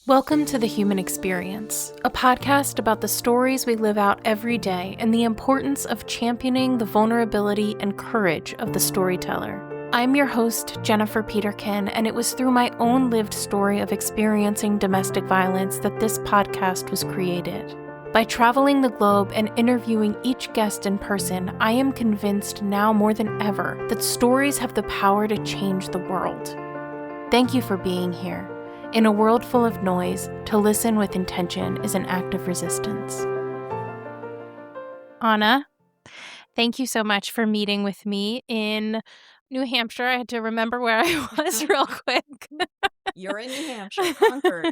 Welcome to The Human Experience, a podcast about the stories we live out every day and the importance of championing the vulnerability and courage of the storyteller. I'm your host, Jennifer Peterkin, and it was through my own lived story of experiencing domestic violence that this podcast was created. By traveling the globe and interviewing each guest in person, I am convinced now more than ever that stories have the power to change the world. Thank you for being here. In a world full of noise, to listen with intention is an act of resistance. Ana, thank you so much for meeting with me in New Hampshire. I had to remember where I was real quick. You're in New Hampshire, Concord,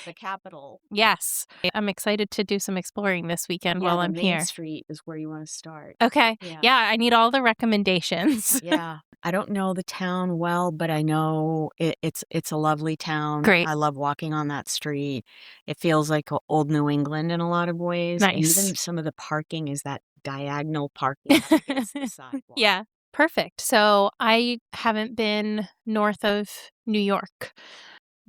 the capital. Yes. I'm excited to do some exploring this weekend while I'm here. Main Street is where you want to start. Okay. Yeah, I need all the recommendations. Yeah. I don't know the town well, but I know it's a lovely town. Great. I love walking on that street. It feels like old New England in a lot of ways. Nice. And even some of the parking is that diagonal parking against the sidewalk. Yeah. Perfect. So I haven't been north of New York.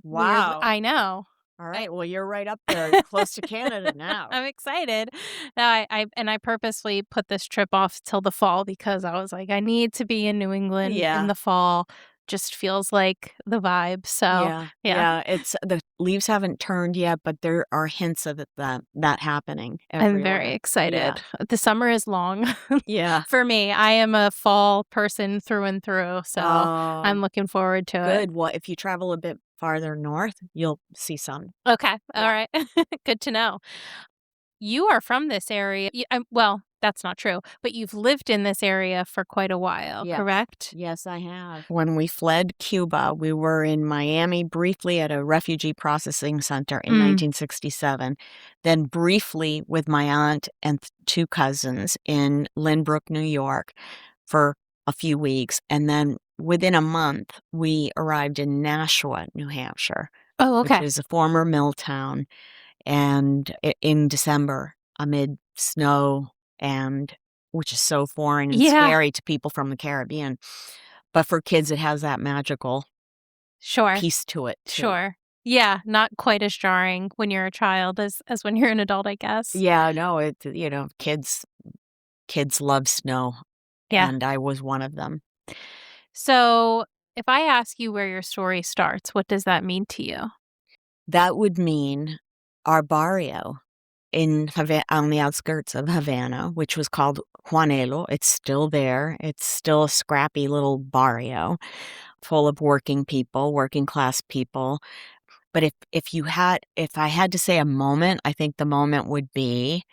Wow. I know. All right. Well, you're right up there, close to Canada now. I'm excited. No, I purposely put this trip off till the fall because I was like, I need to be in New England in the fall. Just feels like the vibe. So yeah. It's the leaves haven't turned yet, but there are hints of that happening everywhere. I'm very excited. Yeah. The summer is long. Yeah. For me, I am a fall person through and through. So I'm looking forward to it. Good. Well, if you travel a bit farther north, you'll see some. Okay. All right. Good to know. You are from this area. Well, that's not true, but you've lived in this area for quite a while, correct? Yes, I have. When we fled Cuba, we were in Miami briefly at a refugee processing center in 1967, then briefly with my aunt and two cousins in Lynbrook, New York for a few weeks. And then within a month, we arrived in Nashua, New Hampshire, which is a former mill town. And in December, amid snow, and which is so foreign and scary to people from the Caribbean. But for kids, it has that magical piece to it, too. Sure. Yeah, not quite as jarring when you're a child as when you're an adult, I guess. Yeah, no, kids love snow. Yeah. And I was one of them. So if I ask you where your story starts, what does that mean to you? That would mean our barrio on the outskirts of Havana, which was called Juanelo. It's still there. It's still a scrappy little barrio full of working class people. But if I had to say a moment, I think the moment would be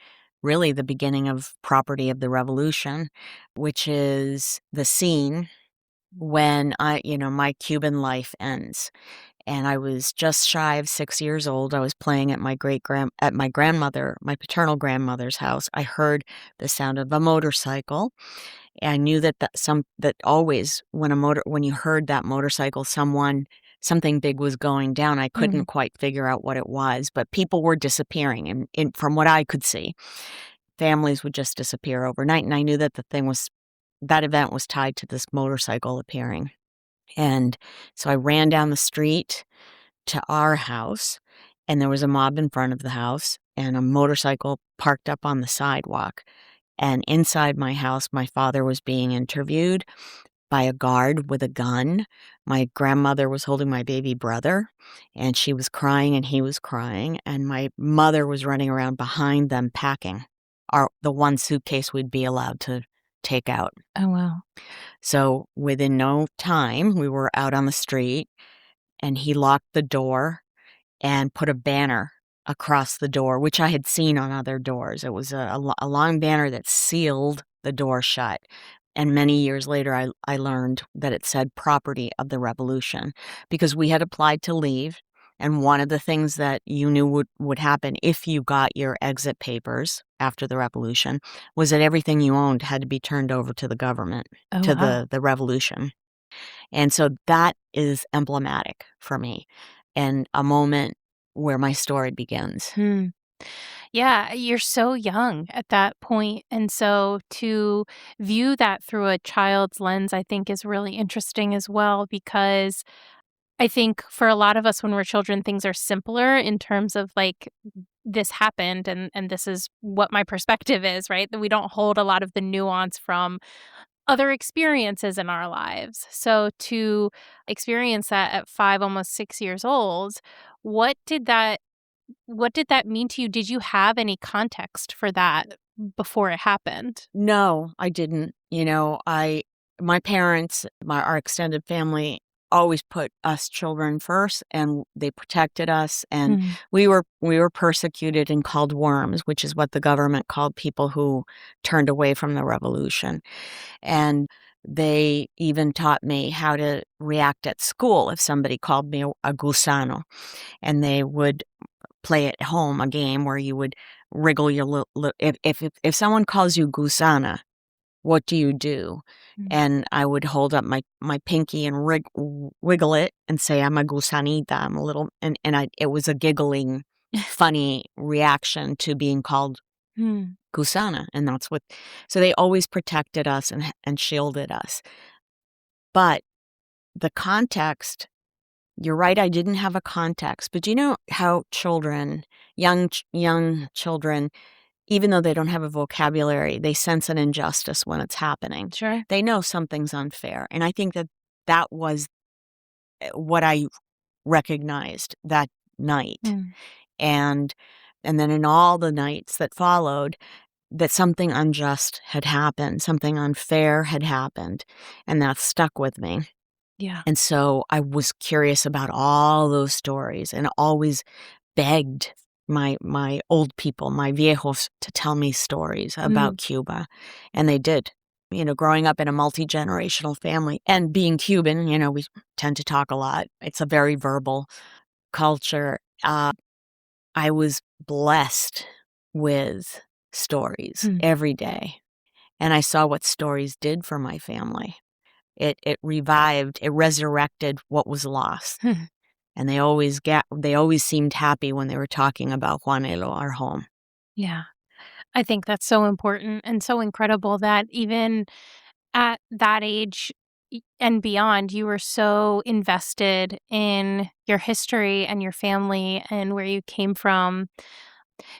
really the beginning of Property of the Revolution, which is the scene when my Cuban life ends. And I was just shy of 6 years old. I was playing at my my paternal grandmother's house. I heard the sound of a motorcycle. And I knew that always when you heard that motorcycle, something big was going down. I couldn't quite figure out what it was, but people were disappearing. And from what I could see, families would just disappear overnight. And I knew that that event was tied to this motorcycle appearing. And so I ran down the street to our house, and there was a mob in front of the house and a motorcycle parked up on the sidewalk. And inside my house, my father was being interviewed by a guard with a gun. My grandmother was holding my baby brother, and she was crying and he was crying. And my mother was running around behind them packing the one suitcase we'd be allowed to take out. Oh, wow. So within no time, we were out on the street, and he locked the door and put a banner across the door, which I had seen on other doors. It was a long banner that sealed the door shut. And many years later, I learned that it said Property of the Revolution, because we had applied to leave. And one of the things that you knew would happen if you got your exit papers after the revolution was that everything you owned had to be turned over to the government, the revolution. And so that is emblematic for me and a moment where my story begins. Yeah, you're so young at that point. And so to view that through a child's lens, I think is really interesting as well, because I think for a lot of us when we're children, things are simpler in terms of like, this happened and this is what my perspective is, right? That we don't hold a lot of the nuance from other experiences in our lives. So to experience that at 5, almost 6 years old, what did that what did that mean to you? Did you have any context for that before it happened? No, I didn't. My parents, our extended family always put us children first, and they protected us, and Mm. we were persecuted and called worms, which is what the government called people who turned away from the revolution. And they even taught me how to react at school if somebody called me a gusano, and they would play at home a game where you would wriggle your little, if someone calls you gusana, what do you do? Mm. And I would hold up my pinky and wiggle it and say, I'm a gusanita. I'm a little, it was a giggling, funny reaction to being called Mm. gusana. And so they always protected us and shielded us. But the context, you're right, I didn't have a context. But you know how young children, even though they don't have a vocabulary, they sense an injustice when it's happening. Sure. They know something's unfair. And I think that was what I recognized that night. Mm. And then in all the nights that followed, that something unjust had happened, something unfair had happened, and that stuck with me. Yeah. And so I was curious about all those stories and always begged my old people, my viejos, to tell me stories about Cuba. And they did. Growing up in a multi-generational family and being Cuban, we tend to talk a lot. It's a very verbal culture. I was blessed with stories Mm. every day. And I saw what stories did for my family. It revived, it resurrected what was lost. Hmm. And they always seemed happy when they were talking about Juanelo, our home. Yeah. I think that's so important and so incredible that even at that age and beyond, you were so invested in your history and your family and where you came from.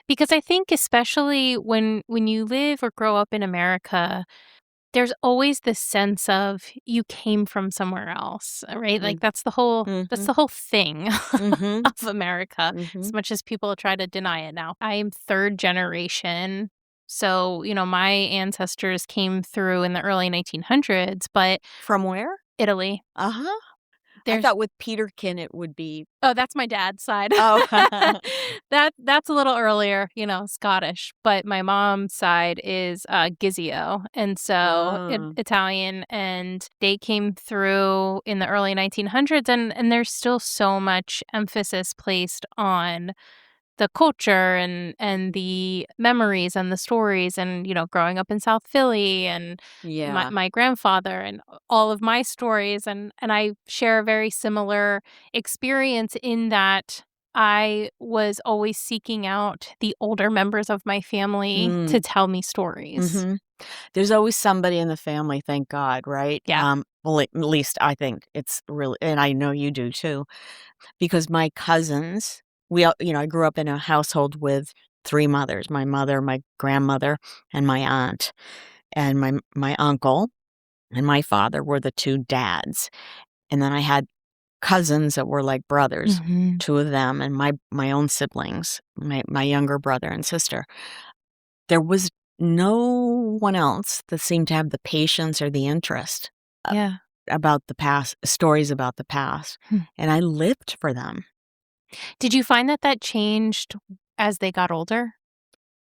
Because I think especially when you live or grow up in America, there's always this sense of you came from somewhere else, right? Like Mm. that's Mhm. the whole thing Mhm. of America, as Mhm. much as people try to deny it now. I am third generation. So, my ancestors came through in the early 1900s, but From where? Italy. Uh-huh. I There's thought with Peterkin it would be. Oh, that's my dad's side. Oh. That's a little earlier, Scottish, but my mom's side is, Gizio, and so Oh. Italian, and they came through in the early 1900s, and there's still so much emphasis placed on the culture and the memories and the stories and, growing up in South Philly and my Yeah. my grandfather and all of my stories, and I share a very similar experience in that I was always seeking out the older members of my family to Mm. tell me stories. Mhm. There's always somebody in the family, thank God, right? Yeah. Well, at least I think it's really, and I know you do too, because my cousins, I grew up in a household with 3 mothers, my mother, my grandmother, and my aunt, and my uncle and my father were the 2 dads, and then I had cousins that were like brothers, Mhm. 2 of them, and my own siblings, my younger brother and sister. There was no one else that seemed to have the patience or the interest Yeah. about the past, stories about the past, Hmm. and I lived for them. Did you find that changed as they got older?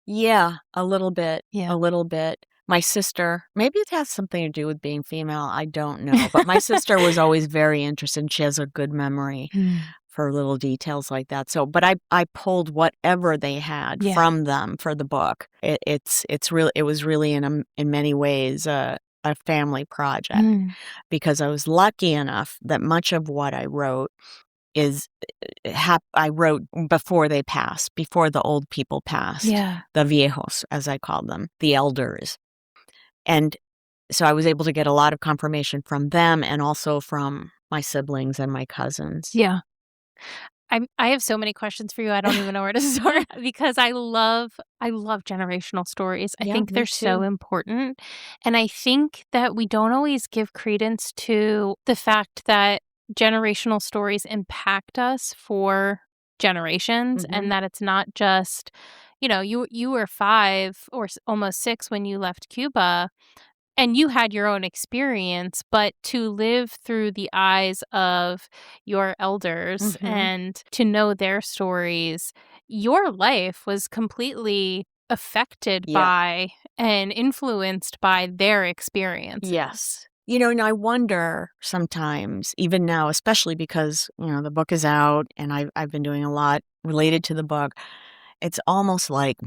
Yeah, a little bit, Yeah. a little bit. My sister, maybe it has something to do with being female, I don't know, but my sister was always very interested, and she has a good memory Mm. for little details like that. So, but I pulled whatever they had Yeah. from them for the book. It was really in many ways a family project, Mm. because I was lucky enough that much of what I wrote is I wrote before they passed, before the old people passed, Yeah. the viejos, as I called them, the elders. And so I was able to get a lot of confirmation from them and also from my siblings and my cousins. Yeah. I have so many questions for you. I don't even know where to start because I love generational stories. I Yeah, think me they're so too. important. And I think that we don't always give credence to the fact that generational stories impact us for generations Mhm. and that it's not just, you were 5 or almost 6 when you left Cuba. And you had your own experience, but to live through the eyes of your elders Mhm. and to know their stories, your life was completely affected Yeah. by and influenced by their experiences. Yes. And I wonder sometimes, even now, especially because, the book is out and I've been doing a lot related to the book, it's almost like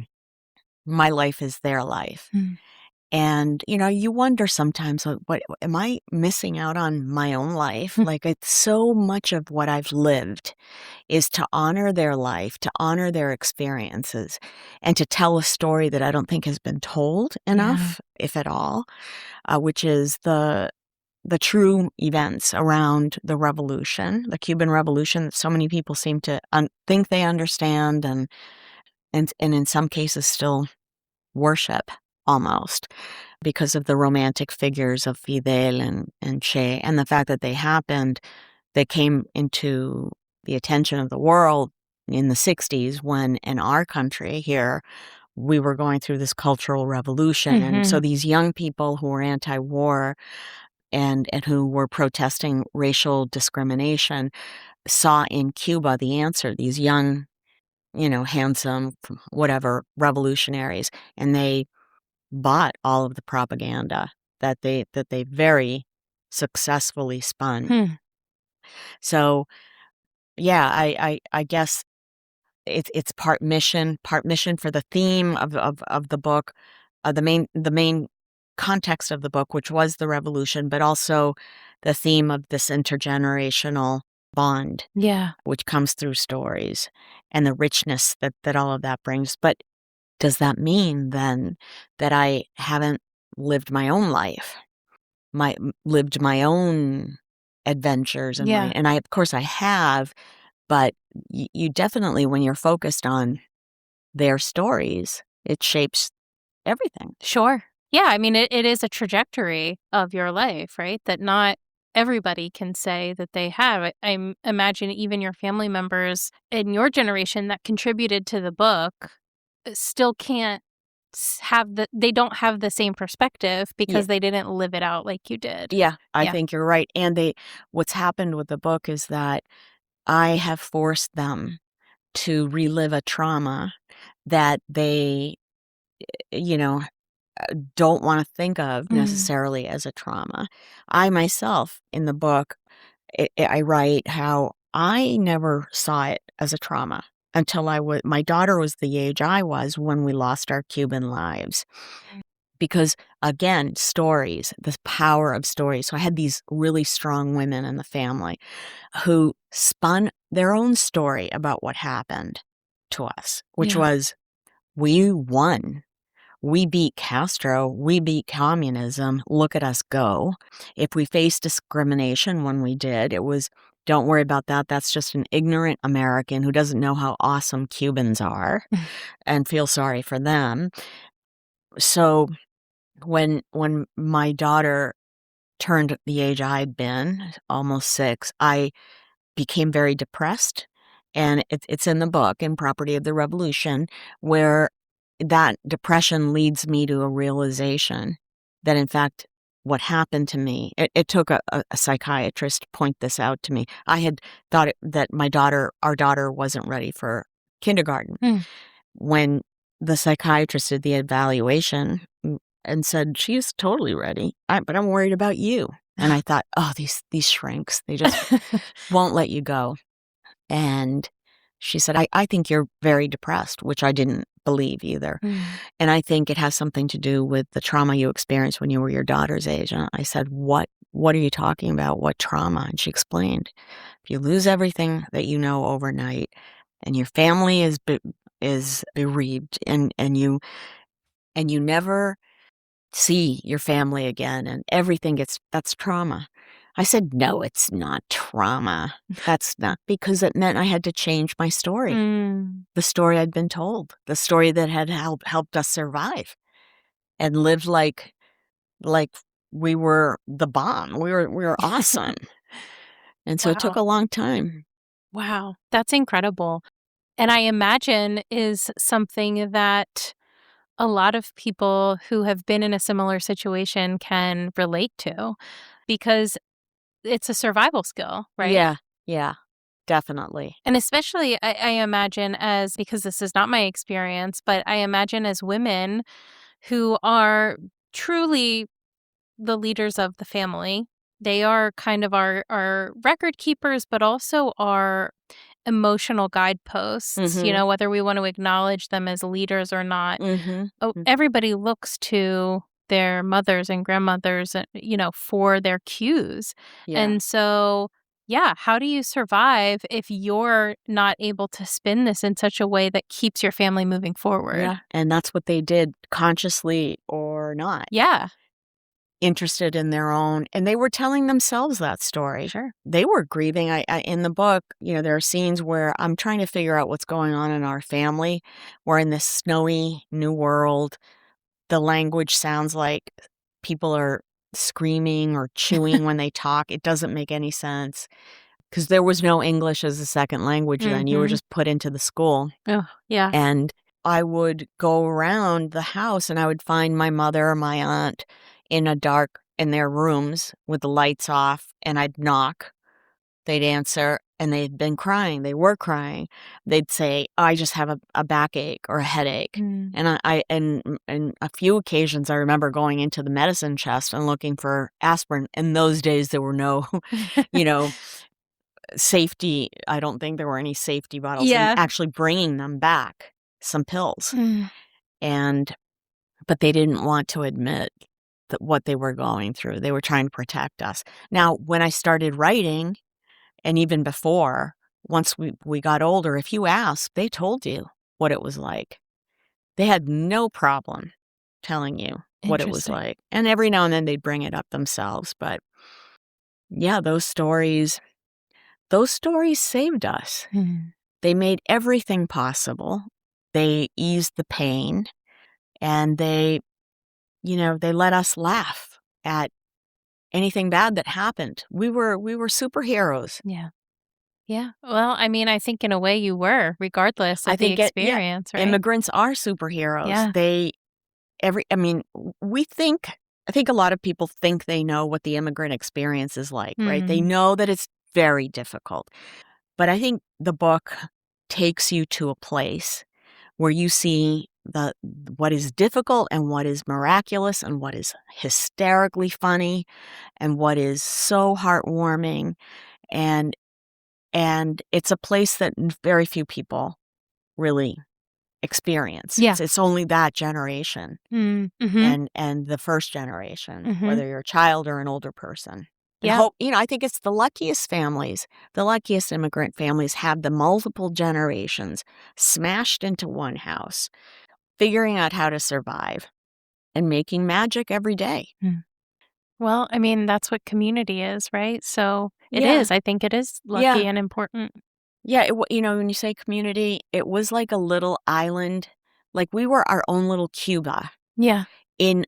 my life is their life. Mm. And, you wonder sometimes, like, what am I missing out on my own life? Like, it's so much of what I've lived is to honor their life, to honor their experiences, and to tell a story that I don't think has been told Yeah. enough, if at all, which is the true events around the revolution, the Cuban Revolution that so many people seem to think they understand and in some cases still worship almost because of the romantic figures of Fidel and Che and the fact that they came into the attention of the world in the 60s when in our country here we were going through this cultural revolution. And so Mhm. these young people who were anti-war and who were protesting racial discrimination saw in Cuba the answer, these young, handsome, whatever, revolutionaries, and they bought all of the propaganda that they very successfully spun. Hmm. So, yeah, I guess it's part mission for the theme of the book, the main context of the book, which was the revolution, but also the theme of this intergenerational bond, Yeah. which comes through stories and the richness that all of that brings. But does that mean then that I haven't lived my own life, lived my own adventures Yeah. and of course I have, but you definitely, when you're focused on their stories, it shapes everything. Sure. Yeah, I mean, it is a trajectory of your life, right? That not everybody can say that they have. Imagine even your family members in your generation that contributed to the book still can't they don't have the same perspective Yeah, because they didn't live it out like you did. yeah, I Yeah. think you're right. And what's happened with the book is that I have forced them to relive a trauma that they, you know, don't want to think of Mm. necessarily as a trauma. I myself, in the book, I write how I never saw it as a trauma until my daughter was the age I was when we lost our Cuban lives. Because again, stories, the power of stories. So I had these really strong women in the family who spun their own story about what happened to us, which Yeah. was we won. We beat Castro. We beat communism. Look at us go. If we faced discrimination when we did, it was, don't worry about that. That's just an ignorant American who doesn't know how awesome Cubans are and feel sorry for them. So when my daughter turned the age I'd been, almost 6, I became very depressed, and it's in the book, in Property of the Revolution, where that depression leads me to a realization that, in fact, what happened to me it took a psychiatrist to point this out to me. I had thought that our daughter wasn't ready for kindergarten. Mm. When the psychiatrist did the evaluation and said, "She's totally ready, but I'm worried about you." And I thought, "Oh, these shrinks, they just won't let you go." And she said, I think you're very depressed," which I didn't believe either. Mm. "And I think it has something to do with the trauma you experienced when you were your daughter's age." And I said, What are you talking about? What trauma?" And she explained, "If you lose everything that you know overnight and your family is bereaved and you never see your family again and everything that's trauma." I said, no, it's not trauma. That's not, because it meant I had to change my story. The story I'd been told, the story that had helped us survive and live like we were the bomb. We were awesome. And so it took Wow. a long time. Wow. That's incredible. And I imagine is something that a lot of people who have been in a similar situation can relate to because it's a survival skill, right? Yeah, yeah, definitely. And especially, I imagine as because this is not my experience, but I imagine as women who are truly the leaders of the family, they are kind of our record keepers, but also our emotional guideposts, Mhm. whether we want to acknowledge them as leaders or not. Mhm. Oh, Mm. everybody looks to their mothers and grandmothers, for their cues. Yeah. And so, yeah, how do you survive if you're not able to spin this in such a way that keeps your family moving forward? Yeah, and that's what they did, consciously or not, Yeah, interested in their own, and they were telling themselves that story. sure. They were grieving. I in the book, there are scenes where I'm trying to figure out what's going on in our family. We're in this snowy new world. The language sounds like people are screaming or chewing when they talk. It doesn't make any sense because there was no English as a second language then. You were Mhm. just put into the school. Oh, yeah. And I would go around the house and I would find my mother or my aunt in their rooms with the lights off, and I'd knock. They'd answer, and they'd been crying. They were crying. They'd say, "I just have a backache or a headache." Mm. And and a few occasions I remember going into the medicine chest and looking for aspirin. In those days, there were no, you know, safety. I don't think there were any safety bottles, and Yeah. actually bringing them back some pills. Mm. And but they didn't want to admit that what they were going through. They were trying to protect us. Now, when I started writing, and even before, once we got older, if you asked, they told you what it was like. They had no problem telling you what it was Interesting. like. And every now and then they'd bring it up themselves. But yeah, those stories saved us. Mm. They made everything possible. They eased the pain, and they let us laugh at anything bad that happened. We were superheroes. Yeah. Yeah. Well, I mean, I think in a way you were, regardless I of the think yeah, experience, right? immigrants are superheroes. Yeah. I mean, we think I think a lot of people think they know what the immigrant experience is like, right? They Mhm. know that it's very difficult. But I think the book takes you to a place where you see the what is difficult and what is miraculous and what is hysterically funny and what is so heartwarming, and it's a place that very few people really experience. Yeah. It's only that generation Mm. Mhm. and the first generation, Mhm. whether you're a child or an older person. And Yeah. I think it's the luckiest families, the luckiest immigrant families have the multiple generations smashed into one house, figuring out how to survive and making magic every day. Mm. Well, I mean, that's what community is, right? So it Yeah. is. I think it is Yeah. lucky and important. Yeah, when you say community, it was like a little island. Like we were our own little Cuba Yeah. in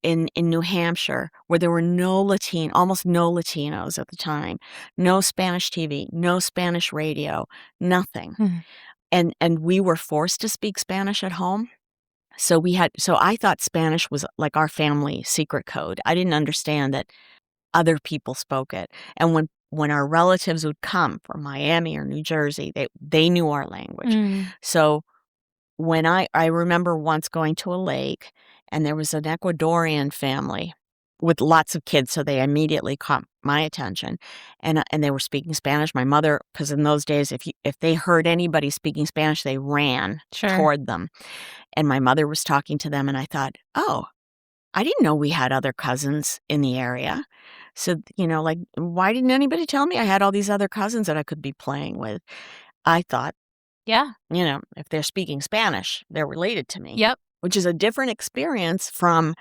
in New Hampshire, where there were almost no Latinos at the time, no Spanish TV, no Spanish radio, nothing. Mhm. And we were forced to speak Spanish at home. So I thought Spanish was like our family secret code. I didn't understand that other people spoke it. And when our relatives would come from Miami or New Jersey, they knew our language. Mm. So when I remember once going to a lake, and there was an Ecuadorian family with lots of kids, so they immediately caught my attention, and they were speaking Spanish. My mother, because in those days, if they heard anybody speaking Spanish, they ran Sure. toward them, and my mother was talking to them, and I thought, "Oh, I didn't know we had other cousins in the area." So, like, why didn't anybody tell me I had all these other cousins that I could be playing with? I thought, Yeah. if they're speaking Spanish, they're related to me, Yep. which is a different experience from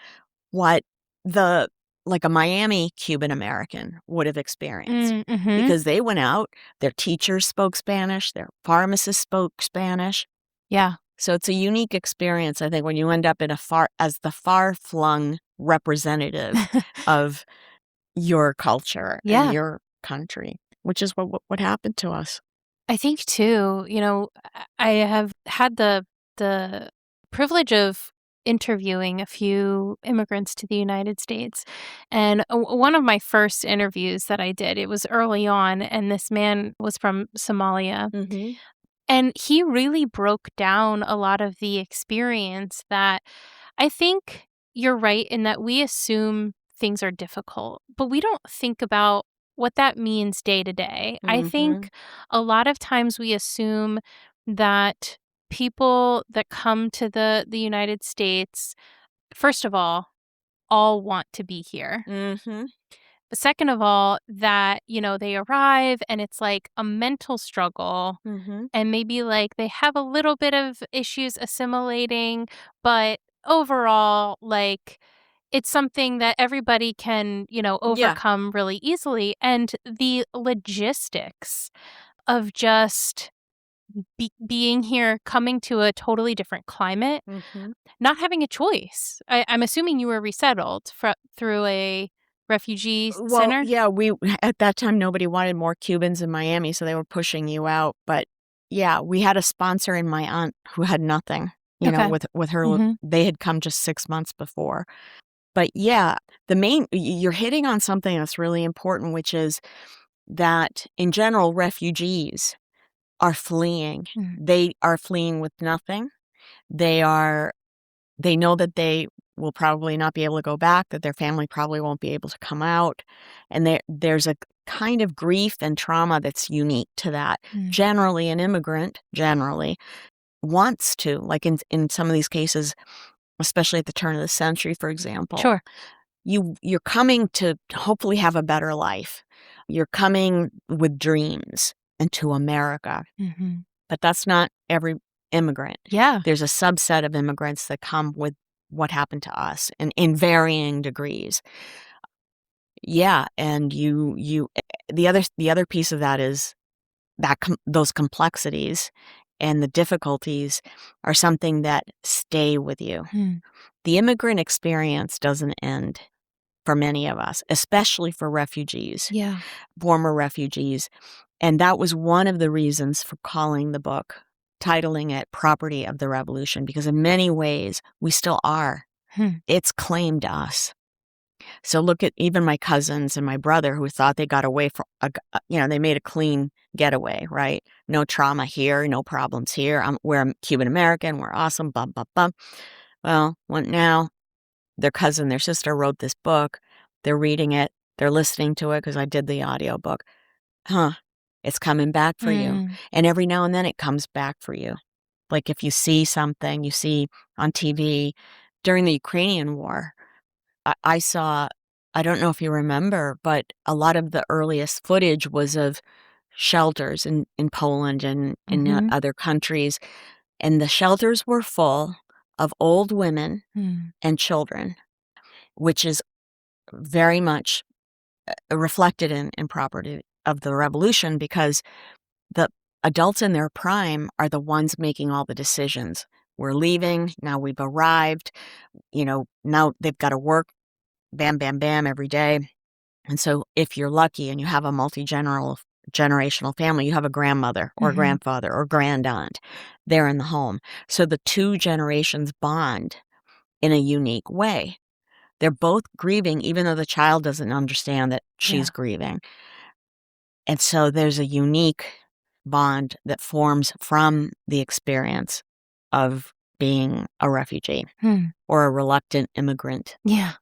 what the like a Miami Cuban-American would have experienced. Mm-hmm. Because they went out, their teachers spoke Spanish, their pharmacists spoke Spanish. Yeah. So it's a unique experience, I think, when you end up as the far-flung representative of your culture and Yeah. your country, which is what happened to us. I think too, I have had the privilege of interviewing a few immigrants to the United States. And one of my first interviews that I did, it was early on, and this man was from Somalia. Mm-hmm. And he really broke down a lot of the experience that I think you're right in that we assume things are difficult, but we don't think about what that means day to day. I Mm-hmm. think a lot of times we assume that people that come to the United States, first of all want to be here. Mm-hmm. But second of all, that, they arrive and it's like a mental struggle Mm-hmm. and maybe like they have a little bit of issues assimilating, but overall, like it's something that everybody can, Yeah. overcome really easily. And the logistics of just being here, coming to a totally different climate, Mm-hmm. not having a choice. I'm assuming you were resettled through a refugee Well, center. yeah, we at that time, nobody wanted more Cubans in Miami, so they were pushing you out. But yeah, we had a sponsor in my aunt who had nothing, Okay. with her, Hmm. they had come just 6 months before. But yeah, you're hitting on something that's really important, which is that in general, refugees are fleeing. Mm. They are fleeing with nothing. They are They know that they will probably not be able to go back, that their family probably won't be able to come out, and there's a kind of grief and trauma that's unique to that. Mm. Generally, an immigrant wants to, like in some of these cases, especially at the turn of the century, for example, Sure. you're coming to hopefully have a better life. You're coming with dreams into America. Hmm. But that's not every immigrant. Yeah. There's a subset of immigrants that come with what happened to us in varying degrees. Yeah, and the other piece of that is that those complexities and the difficulties are something that stay with you. Mm. The immigrant experience doesn't end for many of us, especially for refugees, Yeah. former refugees. And that was one of the reasons for calling the book, titling it Property of the Revolution, because in many ways we still are. Hmm. It's claimed us. So look at even my cousins and my brother who thought they got away from, they made a clean getaway, right? No trauma here, no problems here. We're Cuban-American, we're awesome, bum, bum, bum. Well, now their sister wrote this book. They're reading it. They're listening to it because I did the audiobook. Huh. It's coming back for you. Mm. And every now and then it comes back for you. Like if you see something you see on TV during the Ukrainian war, I saw, I don't know if you remember, but a lot of the earliest footage was of shelters in Poland and in Mhm. other countries. And the shelters were full of old women Mm. and children, which is very much reflected in Property of the Revolution, because the adults in their prime are the ones making all the decisions. We're leaving, now we've arrived, now they've got to work, bam, bam, bam, every day. And so if you're lucky and you have a generational family, you have a grandmother or Mhm. grandfather or grandaunt there in the home. So the two generations bond in a unique way. They're both grieving, even though the child doesn't understand that she's Yeah. grieving. And so there's a unique bond that forms from the experience of being a refugee Hmm. or a reluctant immigrant. Yeah.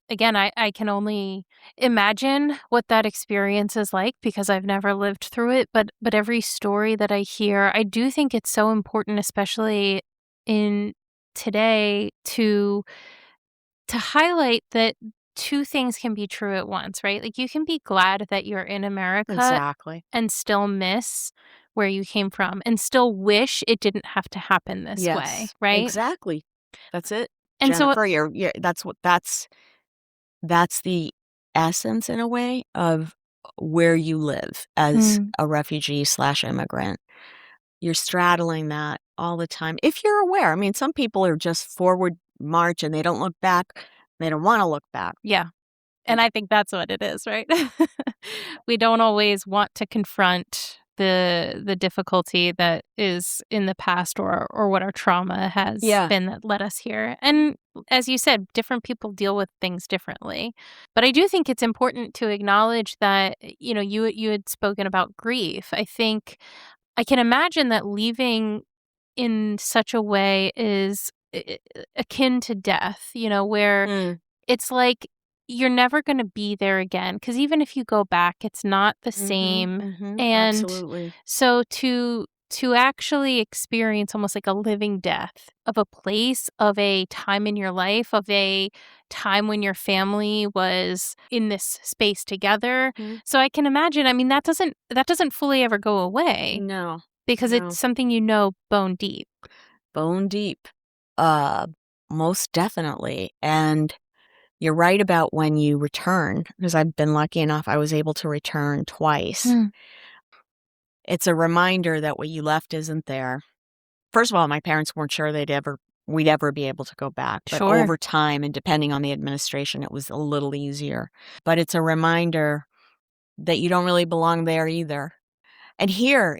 Again, I can only imagine what that experience is like because I've never lived through it, but every story that I hear, I do think it's so important, especially in today, to highlight that two things can be true at once, right? Like you can be glad that you're in America Exactly. and still miss where you came from and still wish it didn't have to happen this way, Yes, right? exactly. That's it. And so Jennifer, that's that's the essence, in a way, of where you live as a refugee/immigrant. You're straddling that all the time, if you're aware. I mean, some people are just forward march and they don't look back. They don't want to look back. Yeah. And I think that's what it is, right? We don't always want to confront the difficulty that is in the past or what our trauma has been that led us here. And as you said, different people deal with things differently. But I do think it's important to acknowledge that, you had spoken about grief. I think I can imagine that leaving in such a way is akin to death, where it's like you're never going to be there again, because even if you go back, it's not the same. And Absolutely. so to actually experience almost like a living death of a place, of a time in your life, of a time when your family was in this space together. So I can imagine, I mean, that doesn't fully ever go away. No. Because it's something bone deep. Bone deep. Most definitely. And you're right about when you return, because I've been lucky enough, I was able to return twice. It's a reminder that what you left isn't there. First of all, my parents weren't sure we'd ever be able to go back. But over time, and depending on the administration, it was a little easier. But it's a reminder that you don't really belong there either. And here,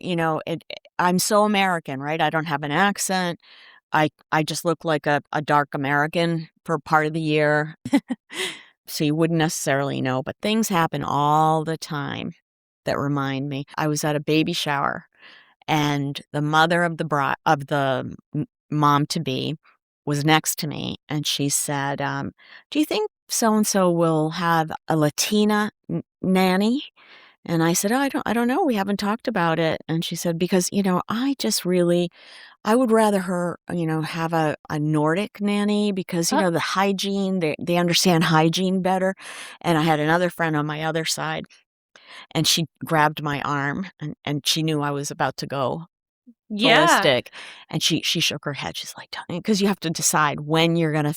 I'm so American, right? I don't have an accent. I just look like a dark American for part of the year. So you wouldn't necessarily know, but things happen all the time that remind me. I was at a baby shower, and the mother of the mom-to-be was next to me, and she said, do you think so-and-so will have a Latina nanny? And I said, oh, I don't know. We haven't talked about it. And she said, because, I would rather her, have a Nordic nanny because, the hygiene, they understand hygiene better. And I had another friend on my other side, and she grabbed my arm, and she knew I was about to go ballistic. And she shook her head. She's like, because you have to decide when you're going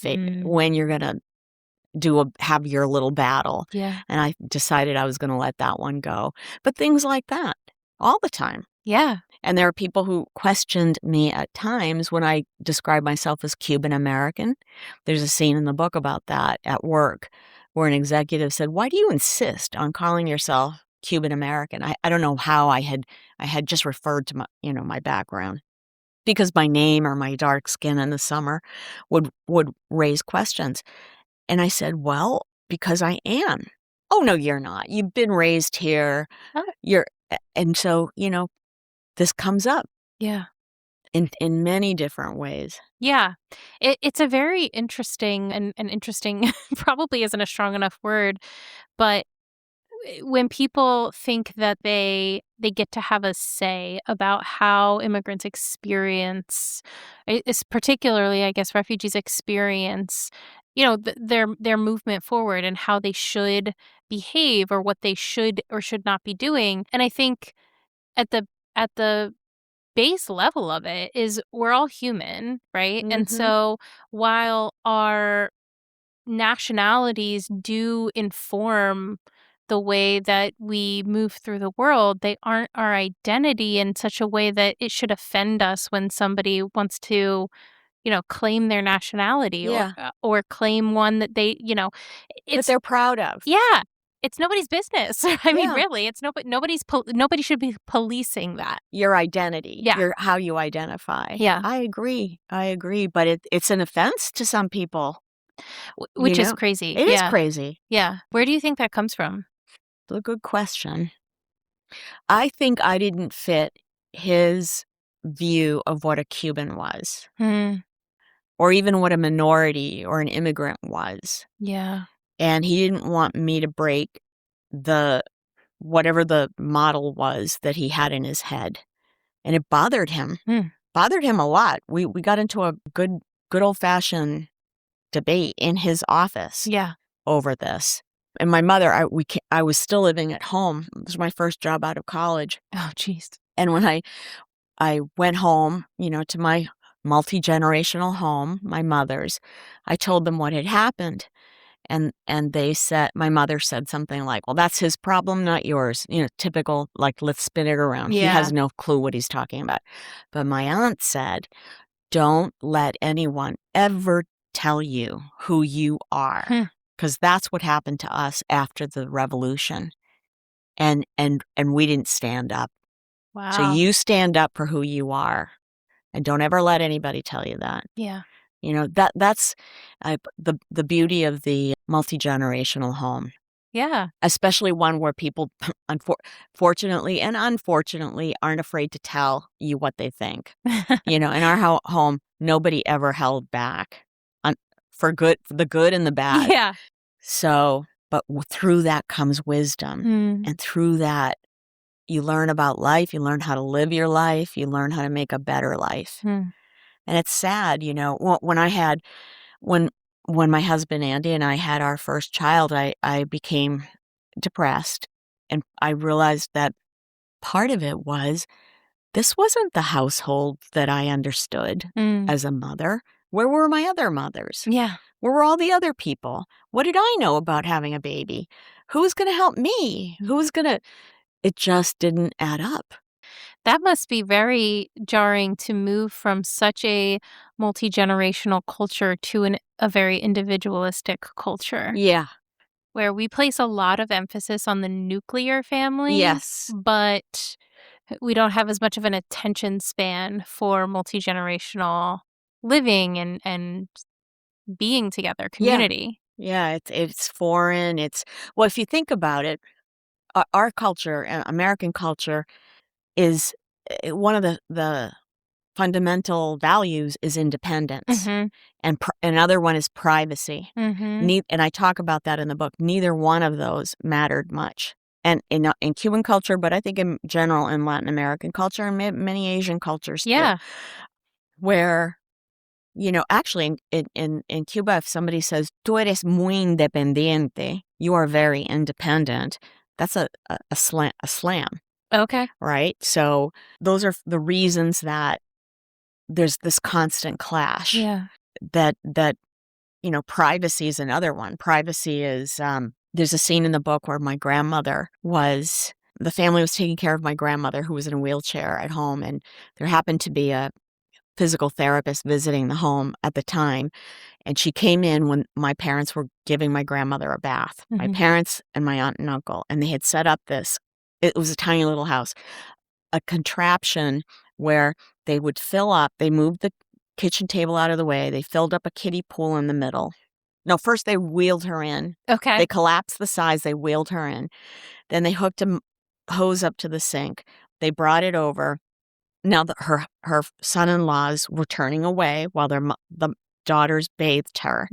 to have your little battle. Yeah. And I decided I was going to let that one go. But things like that all the time. Yeah. And there are people who questioned me at times when I describe myself as Cuban-American. There's a scene in the book about that at work where an executive said, why do you insist on calling yourself Cuban-American? I don't know how I had just referred to my background, because my name or my dark skin in the summer would raise questions. And I said, well, because I am. Oh, no, you're not. You've been raised here. And so, this comes up. Yeah. In many different ways. Yeah. It's a very interesting, and interesting probably isn't a strong enough word, but when people think that they get to have a say about how immigrants experience, it's particularly, I guess, refugees experience, their movement forward and how they should behave or what they should or should not be doing. And I think at the base level of it is we're all human, right? And so while our nationalities do inform the way that we move through the world, they aren't our identity in such a way that it should offend us when somebody wants to, claim their nationality or claim one that they, that they're proud of. Yeah. It's nobody's business. I mean, really, it's nobody should be policing that. Your identity. Yeah. How you identify. Yeah. I agree. But it's an offense to some people. Which is crazy. It is crazy. Yeah. Where do you think that comes from? It's a good question. I think I didn't fit his view of what a Cuban was. Or even what a minority or an immigrant was. Yeah. And he didn't want me to break whatever the model was that he had in his head. And it bothered him. Bothered him a lot. We got into a good old-fashioned debate in his office over this. And my mother, I was still living at home. It was my first job out of college. Oh, jeez. And when I went home, to my multi-generational home, my mother's, I told them what had happened. And they said, my mother said something like, well, that's his problem, not yours. Typical, like, let's spin it around. He has no clue what he's talking about. But my aunt said, don't let anyone ever tell you who you are, because that's what happened to us after the revolution. And we didn't stand up. Wow. So you stand up for who you are, and don't ever let anybody tell you that. Yeah. That's the beauty of the multi-generational home. Yeah. Especially one where people, fortunately and unfortunately, aren't afraid to tell you what they think. In our home, nobody ever held back for the good and the bad. Yeah. So, but through that comes wisdom. And through that, you learn about life, you learn how to live your life, you learn how to make a better life. And it's sad, when my husband Andy and I had our first child, I became depressed. And I realized that part of it was, this wasn't the household that I understood as a mother. Where were my other mothers? Yeah. Where were all the other people? What did I know about having a baby? Who's going to help me? It just didn't add up. That must be very jarring to move from such a multi-generational culture to a very individualistic culture. Yeah. Where we place a lot of emphasis on the nuclear family. Yes. But we don't have as much of an attention span for multi-generational living and being together, community. Yeah, it's foreign. Well, if you think about it, our culture, American culture, is one of the fundamental values is independence, and another one is privacy. And I talk about that in the book. Neither one of those mattered much. And in Cuban culture, but I think in general in Latin American culture and many Asian cultures too, where, actually in Cuba, if somebody says, tú eres muy independiente, you are very independent, that's a slam. Okay. Right? So those are the reasons that there's this constant clash. Yeah. That privacy is another one. Privacy is, there's a scene in the book where the family was taking care of my grandmother, who was in a wheelchair at home, and there happened to be a physical therapist visiting the home at the time, and she came in when my parents were giving my grandmother a bath. My parents and my aunt and uncle, and they had set up it was a tiny little house, a contraption where they would they moved the kitchen table out of the way, they filled up a kiddie pool in the middle. No, first they wheeled her in. Okay. They collapsed the sides, they wheeled her in. Then they hooked a hose up to the sink. They brought it over. Now her son-in-laws were turning away while the daughters bathed her.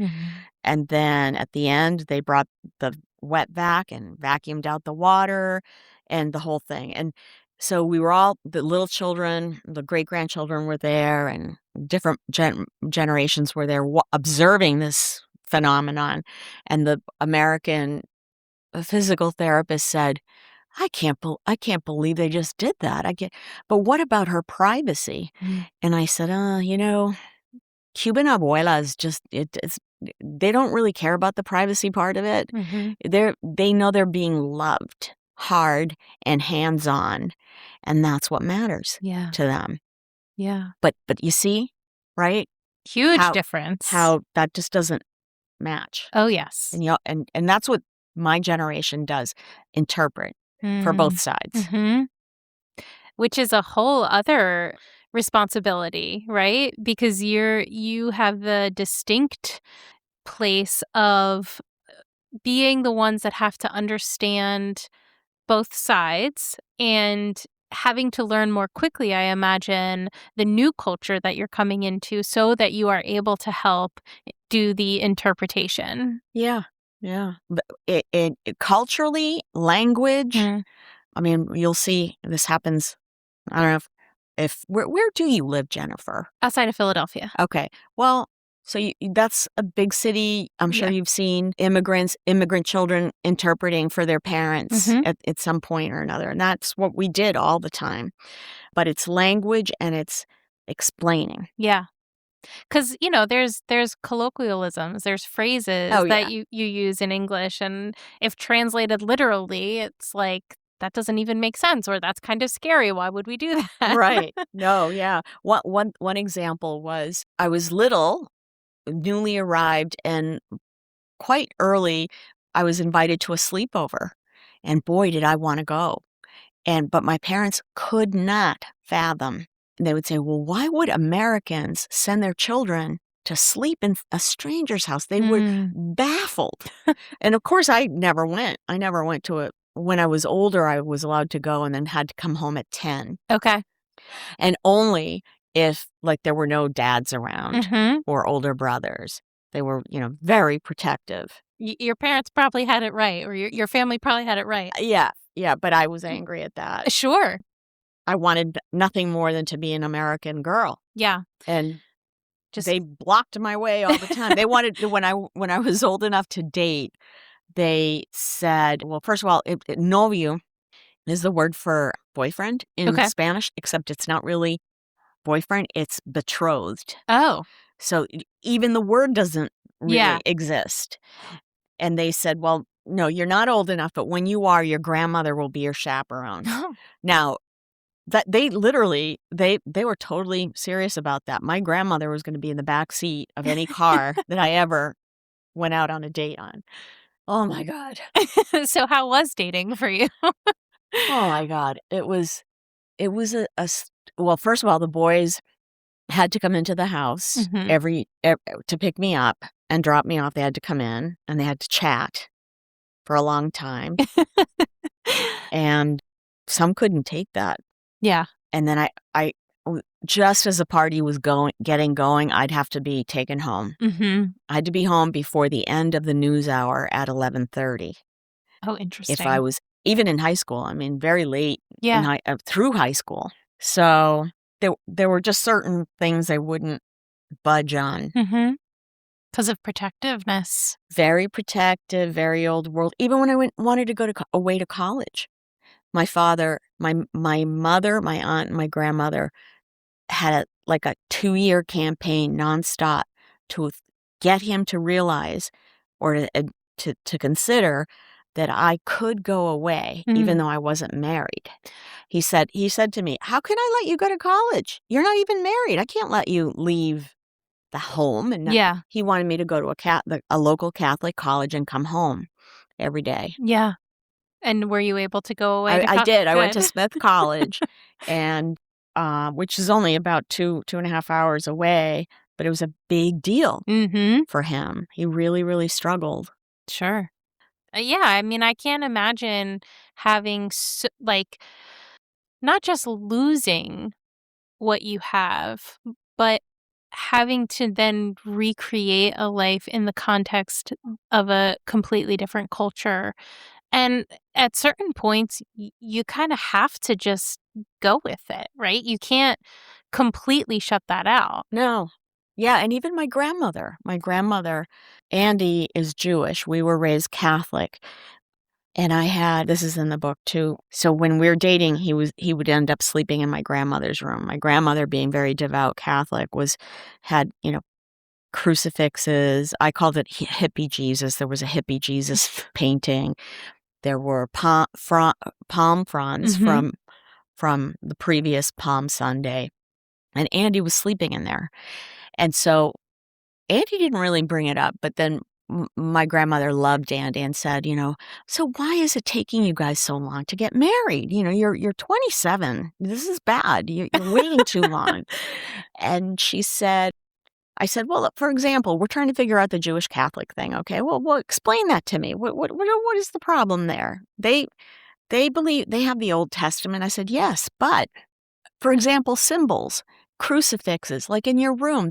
And then at the end, they brought the wet vac and vacuumed out the water and the whole thing. And so we were all, the little children, the great-grandchildren were there, and different generations were there observing this phenomenon. And the American physical therapist said, I can't believe they just did that. But what about her privacy? And I said, Cuban abuelas they don't really care about the privacy part of it. They know they're being loved hard and hands-on, and that's what matters to them. Yeah. But you see, right? Huge difference. How that just doesn't match. Oh, yes. And that's what my generation does, interpret for both sides. Which is a whole other responsibility, right? Because you have the distinct place of being the ones that have to understand both sides and having to learn more quickly, I imagine, the new culture that you're coming into so that you are able to help do the interpretation. Yeah. It culturally, language, I mean, you'll see this happens. I don't know if where do you live, Jennifer? Outside of Philadelphia. Okay. Well, so that's a big city. I'm sure you've seen immigrant children interpreting for their parents at some point or another. And that's what we did all the time. But it's language and it's explaining. Yeah. Because, there's colloquialisms, there's phrases Oh, that yeah. you use in English, and if translated literally, it's like, that doesn't even make sense, or that's kind of scary. Why would we do that? Right. No, yeah. One example was I was little, newly arrived, and quite early, I was invited to a sleepover, and boy, did I wanna go. But my parents could not fathom. They would say, "Well, why would Americans send their children to sleep in a stranger's house?" They were Mm, baffled. And, of course, I never went. I never went to it. When I was older, I was allowed to go and then had to come home at 10, okay. and only if, like, there were no dads around Mhm. or older brothers. They were, very protective. Your parents probably had it right, or your family probably had it right. Yeah, yeah, but I was angry at that. Sure. I wanted nothing more than to be an American girl, Yeah. and Just they blocked my way all the time. They wanted to when I was old enough to date, they said, well, first of all, novio is the word for boyfriend in okay. Spanish, except it's not really boyfriend, it's betrothed. Oh, So even the word doesn't yeah. really exist. And they said, "Well, no, you're not old enough, but when you are, your grandmother will be your chaperone." Now, that they literally they were totally serious about that. My grandmother was gonna be in the back seat of any car that I ever went out on a date on. Oh my god. So how was dating for you? Oh my god. It was a s well, first of all, the boys had to come into the house Mhm. to pick me up and drop me off. They had to come in, and they had to chat for a long time, and some couldn't take that. Yeah. And then just as the party was getting going, I'd have to be taken home. Mhm. I had to be home before the end of the news hour at 11:30. Oh, If I interesting. was even in high school, I mean, very late Yeah. through high school. So there were just certain things I wouldn't budge on. Mhm. 'Cause of protectiveness. Very protective, very old world. Even when I wanted to go away to college, my father, my mother, my aunt, and my grandmother had like a 2-year campaign nonstop to get him to realize or to consider that I could go away even Mm. though I wasn't married. He said to me, "How can I let you go to college? You're not even married. I can't let you leave the home." And Yeah. he wanted me to go to a local Catholic college and come home every day. Yeah. And were you able to go away I to I did. I went good. to Smith College, and, which is only about 2.5 hours away, but it was a big deal Mhm. for him. He really, really struggled. Sure. Yeah, I mean, I can't imagine having like, not just losing what you have, but having to then recreate a life in the context of a completely different culture. And at certain points, you kind of have to just go with it, right? You can't completely shut that out. No. Yeah, and even my grandmother, Andy, is Jewish. We were raised Catholic, and this is in the book too. So when we were dating, he would end up sleeping in my grandmother's room. My grandmother, being very devout Catholic, had, crucifixes. I called it hippie Jesus. There was a hippie Jesus painting. There were palm fronds Mhm. from the previous Palm Sunday, and Andy was sleeping in there. And so Andy didn't really bring it up, but then my grandmother loved Andy and said, "So why is it taking you guys so long to get married? You're 27. This is bad. You're waiting too long." And I said, "Well, look, for example, we're trying to figure out the Jewish Catholic thing. Okay, well, explain that to me. What is the problem there? They believe they have the Old Testament." I said, "Yes, but for example, symbols, crucifixes, like in your room,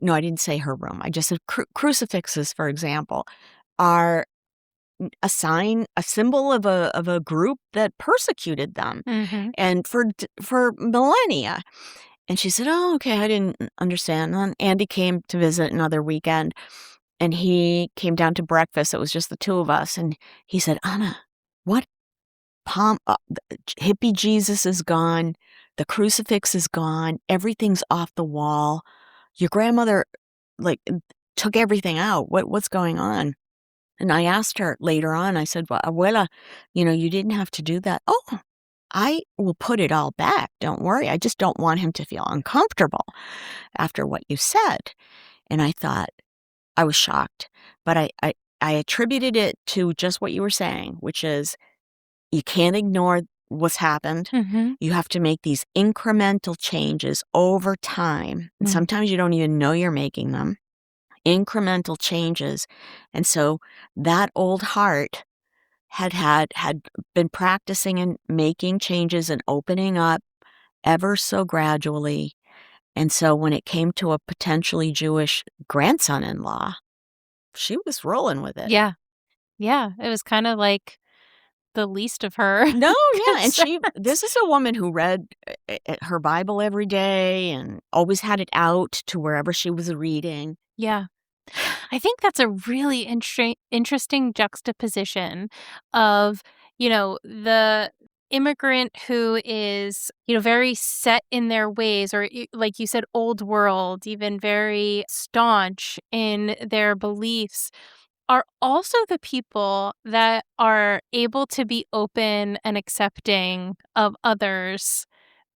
no, I didn't say her room. I just said crucifixes, for example, are a symbol of a group that persecuted them, Mhm. and for millennia." And she said, "Oh, okay, I didn't understand." And then Andy came to visit another weekend, and he came down to breakfast. It was just the two of us, and he said, "Anna, what the hippie Jesus is gone, the crucifix is gone, everything's off the wall. your grandmother, like, took everything out. What's going on? And I asked her later on, I said, well, abuela, you didn't have to do that. Oh, I will put it all back. Don't worry. I just don't want him to feel uncomfortable after what you said. And I thought, I was shocked, but I attributed it to just what you were saying, which is you can't ignore what's happened. Mm-hmm. You have to make these incremental changes over time. And sometimes you don't even know you're making them. Incremental changes. And so that old heart had been practicing and making changes and opening up ever so gradually. And so when it came to a potentially Jewish grandson-in-law, she was rolling with it. Yeah. Yeah. It was kind of like the least of her. No, yeah. And concerns. this is a woman who read her Bible every day and always had it out to wherever she was reading. Yeah. I think that's a really interesting juxtaposition of, the immigrant who is, very set in their ways, or like you said, old world, even very staunch in their beliefs, are also the people that are able to be open and accepting of others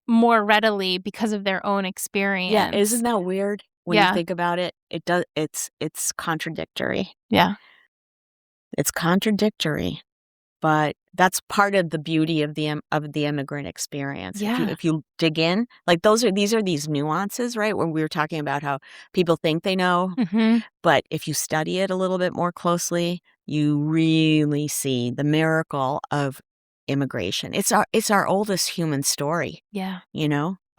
more readily because of their own experience. Yeah, isn't that weird when you Yeah. think about it? It does. It's contradictory. Yeah. It's contradictory, but that's part of the beauty of the immigrant experience. Yeah. If you dig in, like these are these nuances, right? When we were talking about how people think they know, Mm-hmm. but if you study it a little bit more closely, you really see the miracle of immigration. It's our oldest human story. Yeah.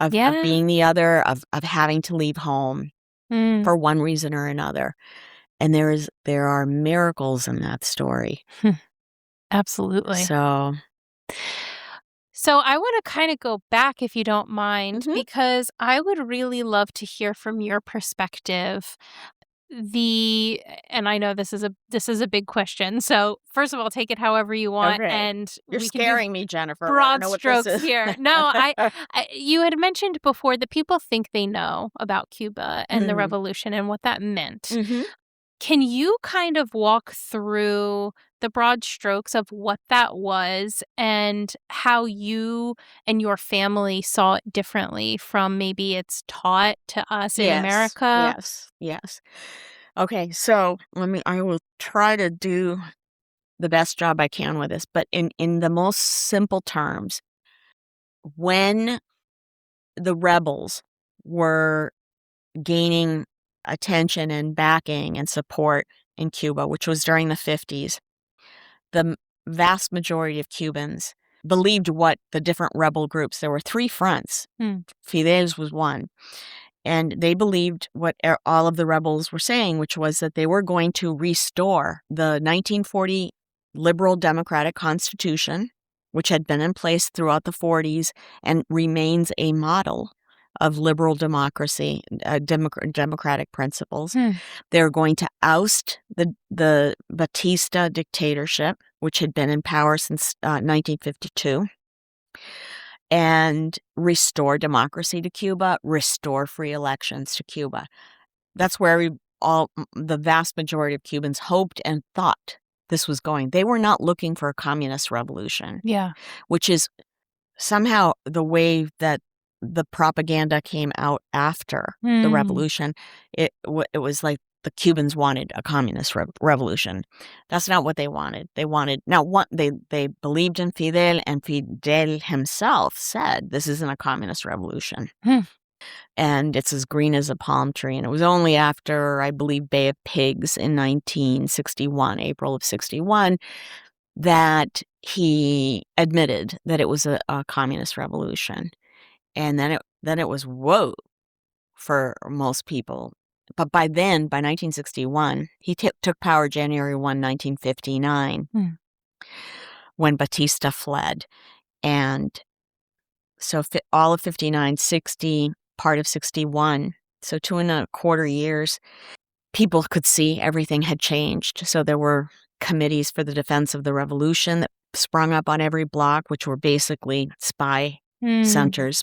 Of Yeah. being the other, of having to leave home for one reason or another. And there are miracles in that story. Absolutely. So I want to kind of go back, if you don't mind, Mhm. because I would really love to hear from your perspective. And I know this is a big question. So first of all, take it however you want, Okay. and You're we can do scaring me, Jennifer. I don't broad know what this strokes is. here. No, you had mentioned before that people think they know about Cuba and the revolution and what that meant. Mhm. Can you kind of walk through the broad strokes of what that was and how you and your family saw it differently from maybe it's taught to us in America? Yes. Okay, so I will try to do the best job I can with this, but in the most simple terms, when the rebels were gaining attention and backing and support in Cuba, which was during the 50s, the vast majority of Cubans believed what the different rebel groups, there were three fronts. Fidel's was one. And they believed what all of the rebels were saying, which was that they were going to restore the 1940 liberal democratic constitution, which had been in place throughout the 40s and remains a model of liberal democracy, democratic principles. They're going to oust the Batista dictatorship, which had been in power since 1952. And restore democracy to Cuba, restore free elections to Cuba. That's where the vast majority of Cubans hoped and thought this was going. They were not looking for a communist revolution. Yeah. Which is somehow the way that the propaganda came out after the revolution. It was like the Cubans wanted a communist revolution. That's not what they wanted. They believed in Fidel, and Fidel himself said, this isn't a communist revolution. And it's as green as a palm tree. And it was only after, I believe, Bay of Pigs in 1961, April of 61, that he admitted that it was a communist revolution. And then it was whoa for most people. But by 1961, he took power January 1, 1959, when Batista fled. And so all of 59, 60, part of 61, so 2.25 years, people could see everything had changed. So there were committees for the defense of the revolution that sprung up on every block, which were basically spying centers.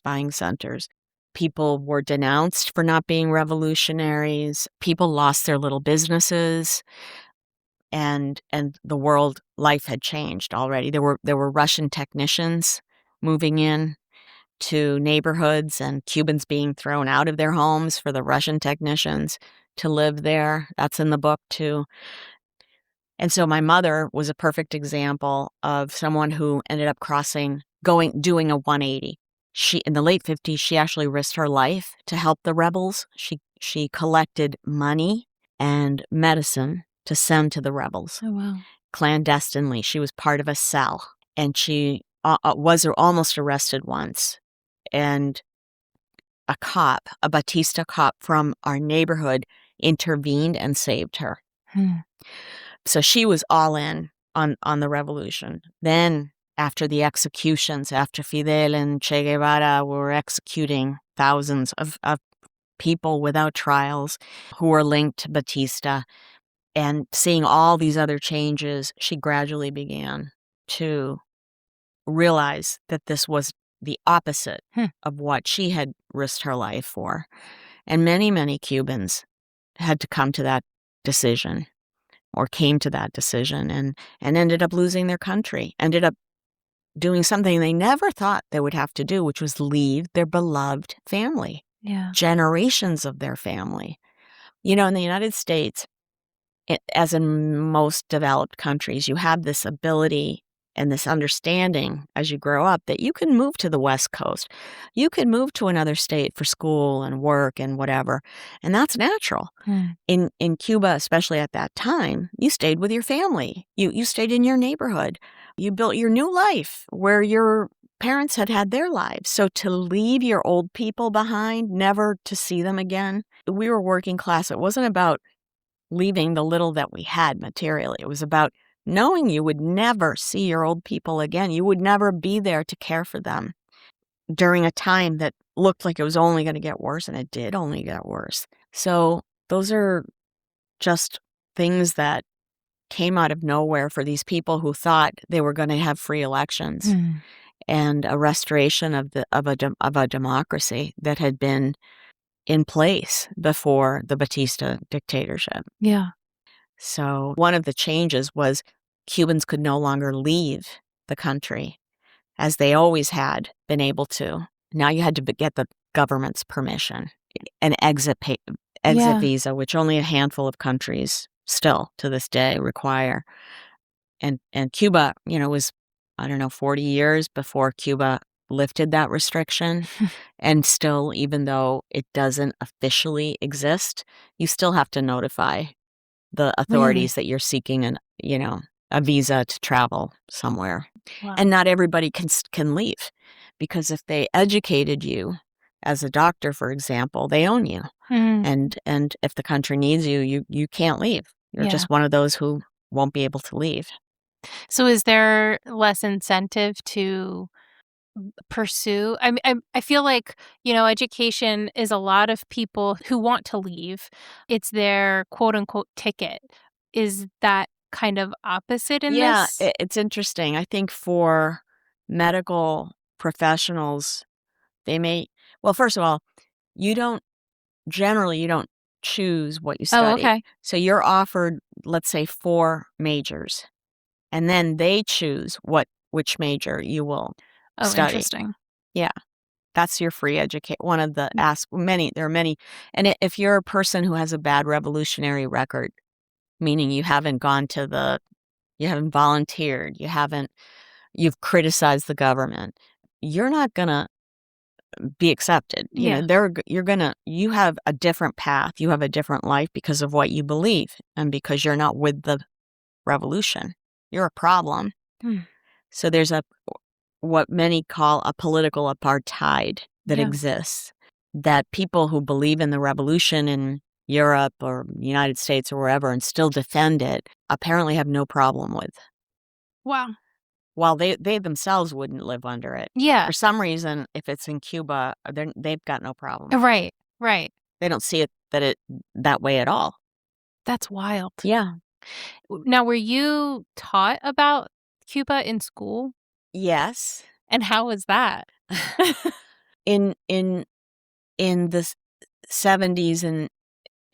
People were denounced for not being revolutionaries. People lost their little businesses, and the world life had changed already. There were Russian technicians moving in to neighborhoods, and Cubans being thrown out of their homes for the Russian technicians to live there. That's in the book too. And so my mother was a perfect example of someone who ended up doing a 180. In the late 50s, she actually risked her life to help the rebels. She collected money and medicine to send to the rebels. Oh, wow. Clandestinely. She was part of a cell, and she was almost arrested once. And a Batista cop from our neighborhood, intervened and saved her. So she was all in on the revolution. Then, after the executions, after Fidel and Che Guevara were executing thousands of people without trials who were linked to Batista, and seeing all these other changes, she gradually began to realize that this was the opposite of what she had risked her life for. And many, many Cubans had to come to that decision, or came to that decision, and ended up losing their country, ended up doing something they never thought they would have to do, which was leave their beloved family, generations of their family. In the United States, as in most developed countries, you have this ability and this understanding as you grow up that you can move to the West Coast. You can move to another state for school and work and whatever, and that's natural. In Cuba, especially at that time, you stayed with your family. You stayed in your neighborhood. You built your new life where your parents had their lives. So to leave your old people behind, never to see them again, we were working class. It wasn't about leaving the little that we had materially. It was about knowing you would never see your old people again. You would never be there to care for them during a time that looked like it was only going to get worse, and it did only get worse. So those are just things that came out of nowhere for these people who thought they were going to have free elections and a restoration of a democracy that had been in place before the Batista dictatorship. Yeah. So one of the changes was Cubans could no longer leave the country as they always had been able to. Now you had to get the government's permission, an exit visa, which only a handful of countries still to this day require. And Cuba, was, 40 years before Cuba lifted that restriction. And still, even though it doesn't officially exist, you still have to notify the authorities that you're seeking a visa to travel somewhere. Wow. And not everybody can leave, because if they educated you as a doctor, for example, they own you. And if the country needs you, you can't leave. You're just one of those who won't be able to leave. So is there less incentive to pursue? I feel like, education is a lot of people who want to leave. It's their quote unquote ticket. Is that kind of opposite in this? Yeah, it's interesting. I think for medical professionals, first of all, you don't choose what you study. Oh, okay. So you're offered, let's say, 4 majors, and then they choose which major you will study. Interesting. Yeah. That's your free education. One of the there are many. And if you're a person who has a bad revolutionary record, meaning you haven't volunteered, you've criticized the government, you're not going to be accepted. You have a different path. You have a different life because of what you believe, and because you're not with the revolution. You're a problem. So there's what many call a political apartheid that exists, that people who believe in the revolution in Europe or United States or wherever and still defend it apparently have no problem with. Wow. While they themselves wouldn't live under it. Yeah. For some reason, if it's in Cuba, they've got no problem. Right. They don't see it that way at all. That's wild. Yeah. Now, were you taught about Cuba in school? Yes. And how was that? In in the 70s and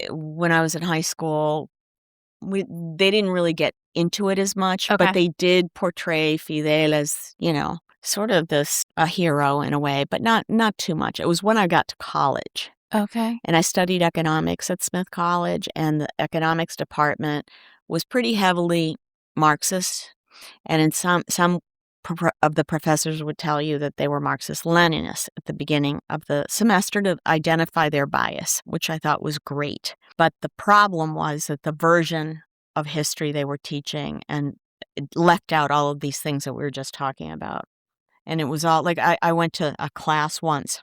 when I was in high school, they didn't really get into it as much, Okay. but they did portray Fidel as, sort of a hero in a way, but not too much. It was when I got to college. Okay. And I studied economics at Smith College, and the economics department was pretty heavily Marxist. And in some of the professors would tell you that they were Marxist-Leninists at the beginning of the semester to identify their bias, which I thought was great. But the problem was that the version of history they were teaching and it left out all of these things that we were just talking about. And it was all like I went to a class once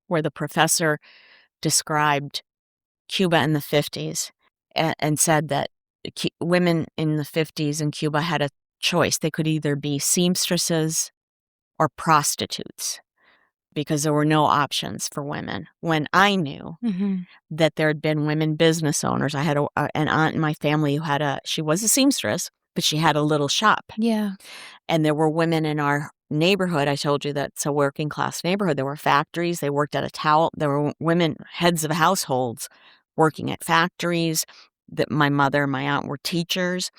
where the professor described Cuba in the 50s and said that women in the 50s in Cuba had a choice. They could either be seamstresses or prostitutes because there were no options for women. When I knew that there had been women business owners, I had an aunt in my family who she was a seamstress, but she had a little shop. Yeah. And there were women in our neighborhood. I told you that's a working class neighborhood. There were factories. They worked at a towel. There were women, heads of households, working at factories. That my mother and my aunt were teachers.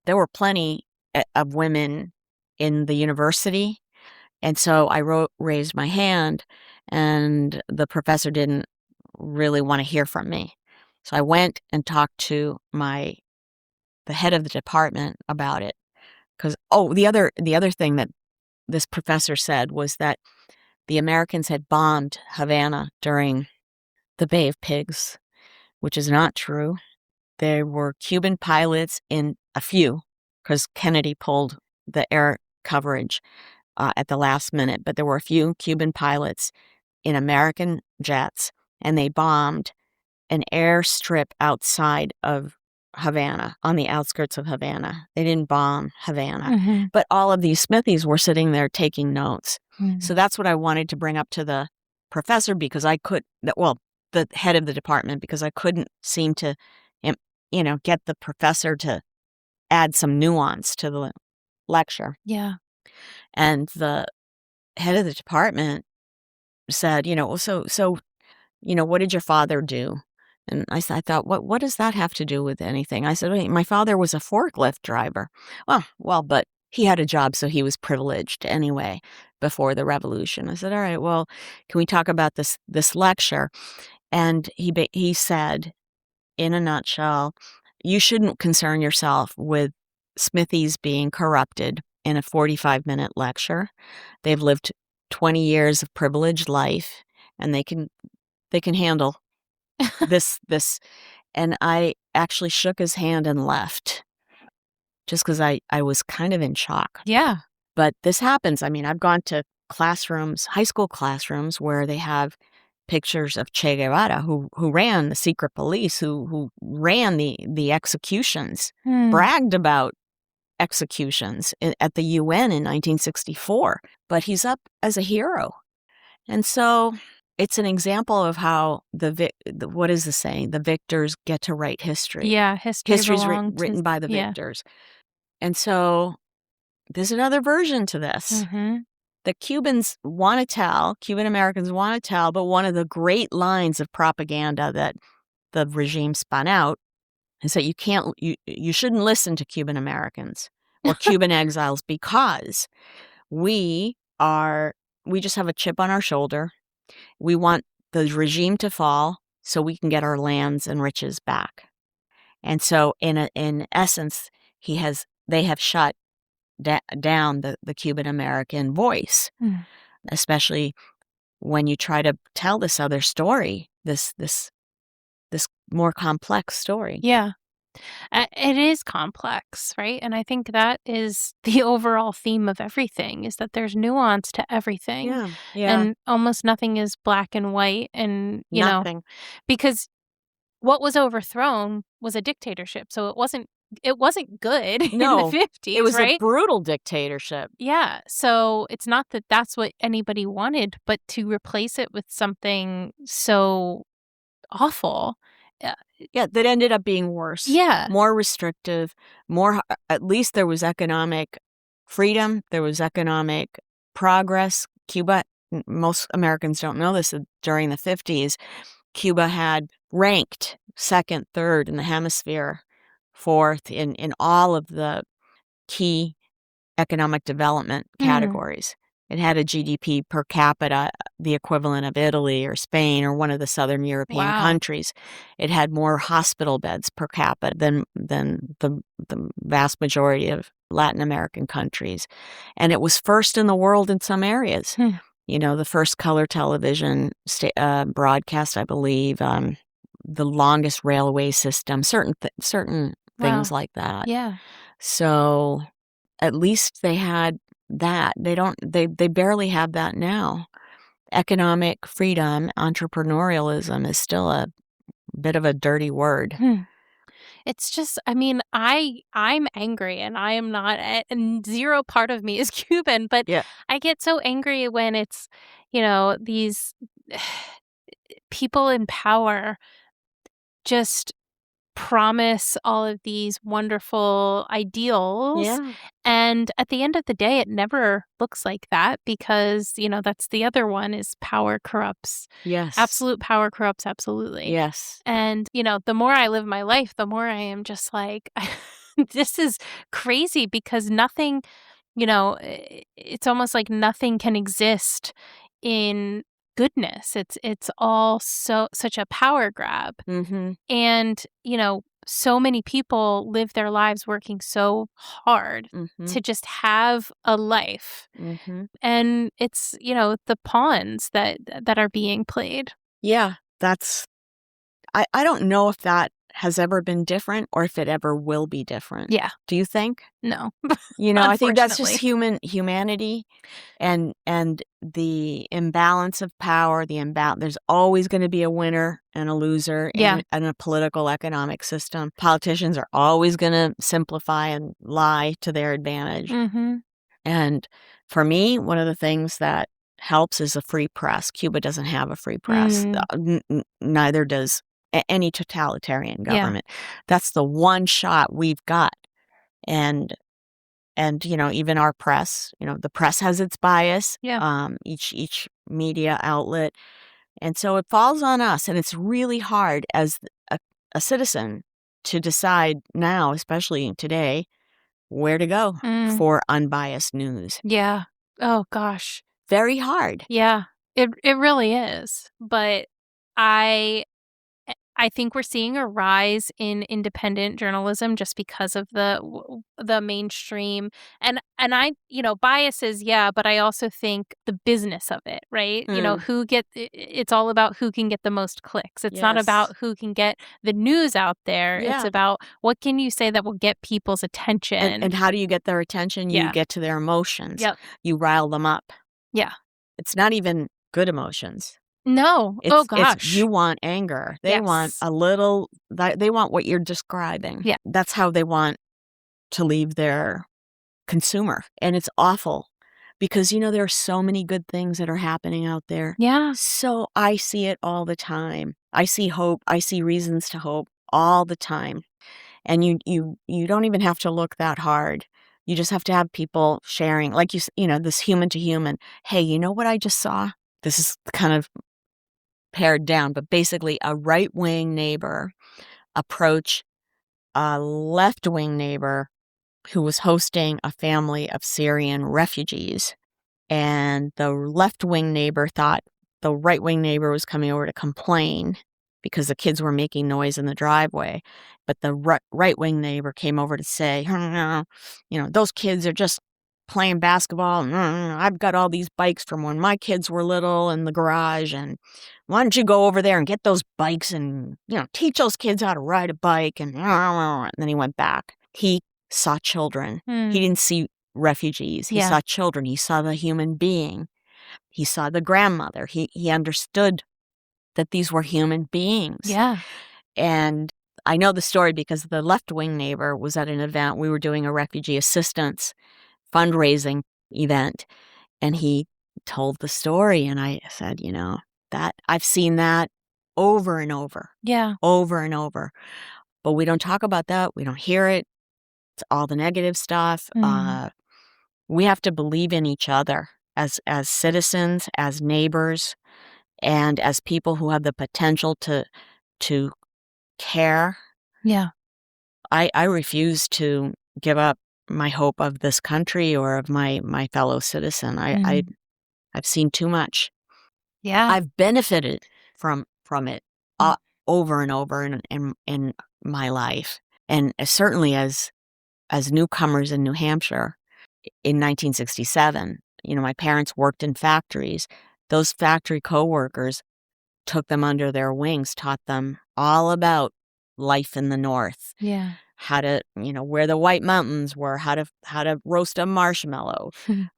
There were plenty of women in the university. And so I raised my hand, and the professor didn't really want to hear from me. So I went and talked to the head of the department about it. Because, the other thing that this professor said was that the Americans had bombed Havana during the Bay of Pigs, which is not true. There were Cuban pilots in a few, because Kennedy pulled the air coverage at the last minute, but there were a few Cuban pilots in American jets, and they bombed an airstrip outside of Havana, on the outskirts of Havana. They didn't bomb Havana. But all of these Smithies were sitting there taking notes. So that's what I wanted to bring up to the professor because the head of the department, because I couldn't seem to, get the professor to add some nuance to the lecture. Yeah. And the head of the department said, so, what did your father do? And I thought, what does that have to do with anything? I said, wait, my father was a forklift driver. Well, but he had a job, so he was privileged anyway before the revolution. I said, all right, well, can we talk about this lecture? And he said, in a nutshell, you shouldn't concern yourself with Smithies being corrupted in a 45-minute lecture. They've lived 20 years of privileged life, and they can handle this. And I actually shook his hand and left just because I was kind of in shock. Yeah. But this happens. I mean, I've gone to high school classrooms where they have pictures of Che Guevara, who ran the secret police, who ran the executions, bragged about executions at the UN in 1964. But he's up as a hero. And so it's an example of how what is the saying? The victors get to write history. Yeah, history's written by the victors. And so there's another version to this. The Cuban-Americans want to tell, but one of the great lines of propaganda that the regime spun out is that you shouldn't listen to Cuban-Americans or Cuban exiles because we just have a chip on our shoulder. We want the regime to fall so we can get our lands and riches back. And so in essence, they have shut down the Cuban-American voice, especially when you try to tell this other story, this more complex story. Yeah. It is complex, right? And I think that is the overall theme of everything, is that there's nuance to everything. Yeah. And almost nothing is black and white. And, Nothing. Because what was overthrown was a dictatorship. So it wasn't good in the 50s, it was right? a brutal dictatorship. Yeah. So it's not that that's what anybody wanted, but to replace it with something so awful. Yeah, that ended up being worse. Yeah. More restrictive, at least there was economic freedom, there was economic progress. Cuba most Americans don't know this, during the 50s, Cuba had ranked second, third in the hemisphere, fourth in all of the key economic development categories. It had a GDP per capita, the equivalent of Italy or Spain or one of the southern European countries. It had more hospital beds per capita than the vast majority of Latin American countries. And it was first in the world in some areas. The first color television broadcast, I believe, the longest railway system, certain things like that. Yeah. So at least they had that. They barely have that now. Economic freedom, entrepreneurialism is still a bit of a dirty word. It's just, I mean, I'm angry, and I am not, and zero part of me is Cuban, but I get so angry when it's, these people in power just promise all of these wonderful ideals, and at the end of the day, it never looks like that, because that's the other one, is power corrupts. Absolute power corrupts absolutely. And the more I live my life, the more I am just like, this is crazy, because nothing, it's almost like nothing can exist in goodness. It's all such a power grab. And, so many people live their lives working so hard to just have a life. And it's, the pawns that are being played. Yeah, I don't know if that has ever been different or if it ever will be different. Yeah. Do you think? No. I think that's just humanity and the imbalance of power, there's always going to be a winner and a loser in a political economic system. Politicians are always going to simplify and lie to their advantage. And for me, one of the things that helps is a free press. Cuba doesn't have a free press. Neither does any totalitarian government. That's the one shot we've got. And even our press, the press has its bias, each media outlet. And so it falls on us, and it's really hard as a citizen to decide now, especially today, where to go for unbiased news. Yeah. Oh, gosh. Very hard. Yeah, it really is. But I think we're seeing a rise in independent journalism just because of the mainstream, and I, biases, but I also think the business of it, right? It's all about who can get the most clicks. It's not about who can get the news out there. It's about what can you say that will get people's attention. And how do you get their attention? You get to their emotions. You rile them up. It's not even good emotions. No. Gosh. You want anger. They want they want what you're describing. That's how they want to leave their consumer. And it's awful because, there are so many good things that are happening out there. So I see it all the time. I see hope. I see reasons to hope all the time. And you don't even have to look that hard. You just have to have people sharing, like this human to human. Hey, you know what I just saw? This is kind of pared down, but basically a right-wing neighbor approach a left-wing neighbor who was hosting a family of Syrian refugees. And the left-wing neighbor thought the right-wing neighbor was coming over to complain because the kids were making noise in the driveway. But the right-wing neighbor came over to say, those kids are just playing basketball. I've got all these bikes from when my kids were little in the garage. And why don't you go over there and get those bikes and, teach those kids how to ride a bike? And then he went back. He saw children. He didn't see refugees. He saw children. He saw the human being. He saw the grandmother. He understood that these were human beings. And I know the story because the left-wing neighbor was at an event. We were doing a refugee assistance fundraising event, and he told the story, and I said, that I've seen that over and over. Over and over. But we don't talk about that. We don't hear it. It's all the negative stuff. We have to believe in each other. as citizens, as neighbors, and as people who have the potential to care. Yeah. I refuse to give up my hope of this country or of my fellow citizen. I've seen too much. Yeah. I've benefited from it Mm. over and over in my life, and certainly as newcomers in New Hampshire in 1967. My parents worked in factories. Those factory coworkers took them under their wings, taught them all about life in the North. Yeah. How to, where the White Mountains were, how to roast a marshmallow,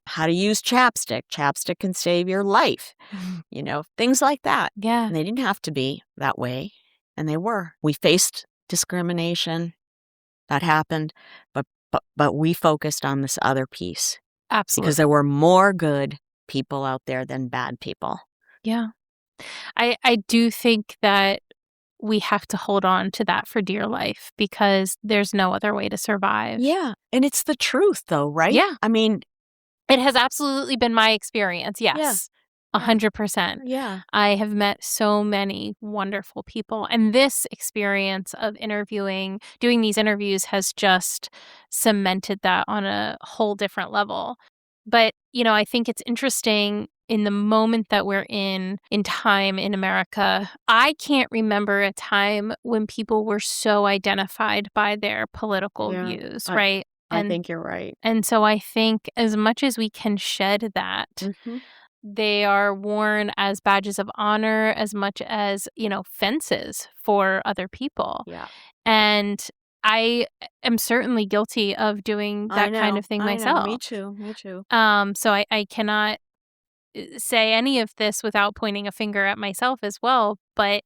how to use chapstick. Chapstick can save your life, things like that. Yeah. And they didn't have to be that way, and they were. We faced discrimination. That happened, but we focused on this other piece. Absolutely. Because there were more good people out there than bad people. Yeah. I do think that we have to hold on to that for dear life because there's no other way to survive. Yeah. And it's the truth, though, right? Yeah. I mean, it has absolutely been my experience. Yes. 100%. Yeah. I have met so many wonderful people. And this experience of doing these interviews has just cemented that on a whole different level. But, I think it's interesting in the moment that we're in time in America. I can't remember a time when people were so identified by their political views, right? I think you're right. And so I think as much as we can shed that, they are worn as badges of honor as much as, fences for other people. Yeah. And I am certainly guilty of doing that kind of thing myself. Me too. So I cannot say any of this without pointing a finger at myself as well. But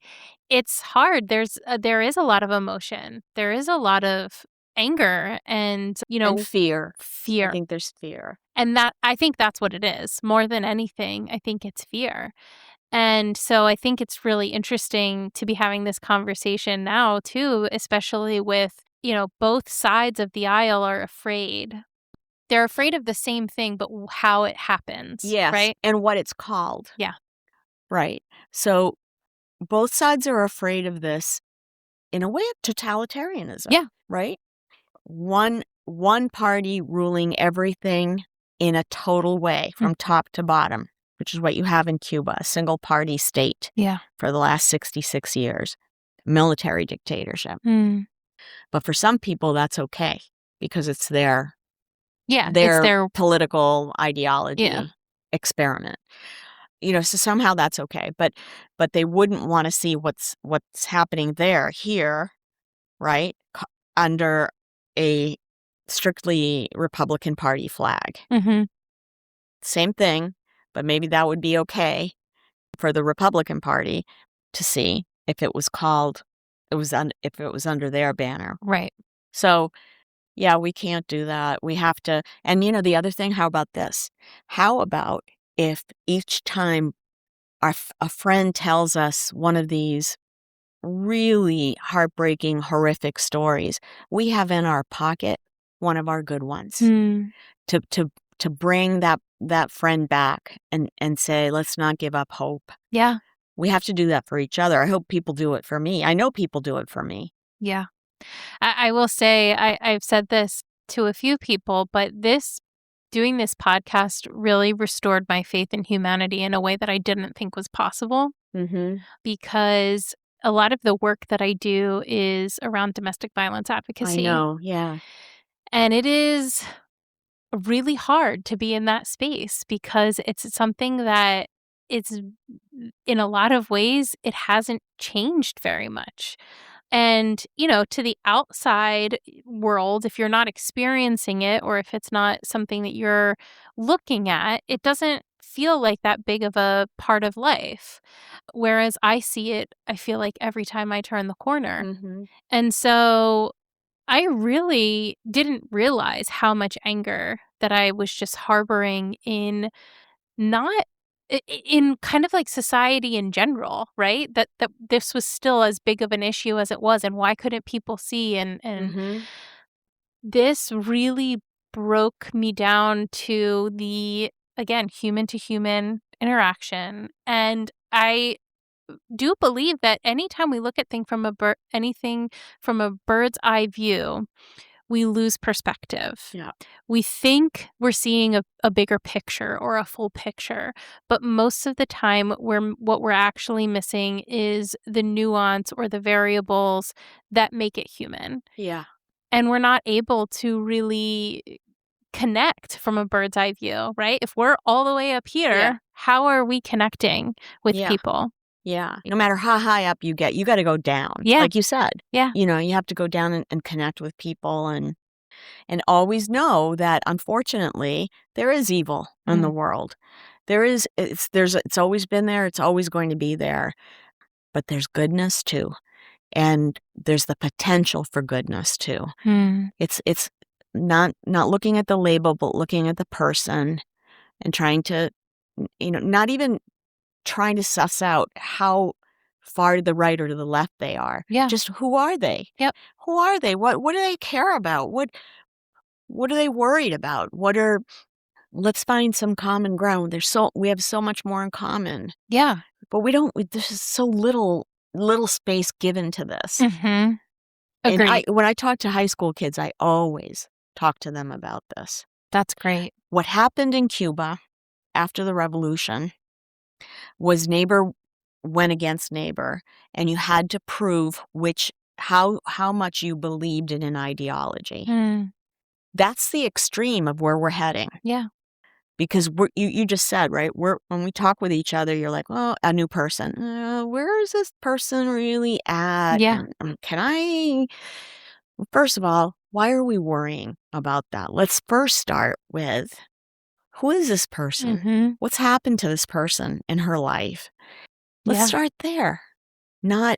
it's hard. There is a lot of emotion. There is a lot of anger and, and fear. Fear. I think there's fear. And I think that's what it is. More than anything, I think it's fear. And so I think it's really interesting to be having this conversation now, too, especially with, both sides of the aisle are afraid. They're afraid of the same thing, but how it happens. Yes. Right? And what it's called. Yeah. Right. So both sides are afraid of this in a way of totalitarianism. Yeah. Right? One party ruling everything in a total way from top to bottom, which is what you have in Cuba, a single party state for the last 66 years, military dictatorship. But for some people, that's okay because it's their political ideology experiment. So somehow that's okay. But they wouldn't want to see what's happening here, right? Under a strictly Republican Party flag. Same thing, but maybe that would be okay for the Republican Party to see if it was if it was under their banner. Right. So, yeah, we can't do that. We have to. And the other thing, how about this? How about if each time a friend tells us one of these really heartbreaking, horrific stories, we have in our pocket one of our good ones to bring that friend back and say, let's not give up hope. Yeah. We have to do that for each other. I hope people do it for me. I know people do it for me. Yeah. I will say, I've said this to a few people, but doing this podcast really restored my faith in humanity in a way that I didn't think was possible. Because a lot of the work that I do is around domestic violence advocacy. I know, yeah. And it is really hard to be in that space because it's something that it's, in a lot of ways, it hasn't changed very much. And, to the outside world, if you're not experiencing it or if it's not something that you're looking at, it doesn't feel like that big of a part of life. Whereas I see it, I feel like every time I turn the corner. And so I really didn't realize how much anger that I was just harboring in kind of like society in general, right? That this was still as big of an issue as it was, and why couldn't people see? And this really broke me down to the again, human to human interaction. And I do believe that anytime we look at anything from a bird's eye view, we lose perspective. Yeah. We think we're seeing a bigger picture or a full picture, but most of the time what we're actually missing is the nuance or the variables that make it human. Yeah. And we're not able to really connect from a bird's eye view, right? If we're all the way up here, how are we connecting with people? Yeah. No matter how high up you get, you got to go down. Yeah. Like you said. Yeah. You know, you have to go down and connect with people and always know that, unfortunately, there is evil in the world. It's always been there. It's always going to be there. But there's goodness too. And there's the potential for goodness too. It's not looking at the label, but looking at the person and trying to, not even trying to suss out how far to the right or to the left they are. Yeah. Just who are they? Yep. Who are they? What do they care about? What are they worried about? Let's find some common ground. We have so much more in common. Yeah. But there's just so little space given to this. Mm-hmm. Agreed. And when I talk to high school kids, I always talk to them about this. That's great. What happened in Cuba after the revolution was neighbor went against neighbor, and you had to prove how much you believed in an ideology. That's the extreme of where we're heading. Yeah. Because you just said, right, when we talk with each other, you're like, oh, a new person. Where is this person really at? Yeah. And first of all, why are we worrying about that? Let's first start with, who is this person? What's happened to this person in her life? Let's start there. Not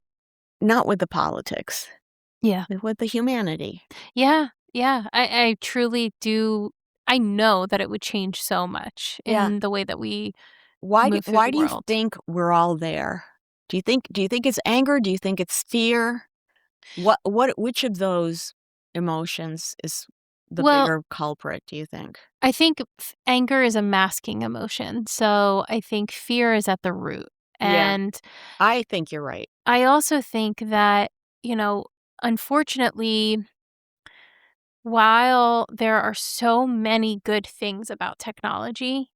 with the politics. Yeah. With the humanity. Yeah. Yeah. I truly do. I know that it would change so much in the way that we Why move do through the you world. think we're all there? Do you think it's anger? Do you think it's fear? Which of those emotions is the bigger culprit, do you think? I think anger is a masking emotion. So I think fear is at the root. And I think you're right. I also think that, unfortunately, while there are so many good things about technology,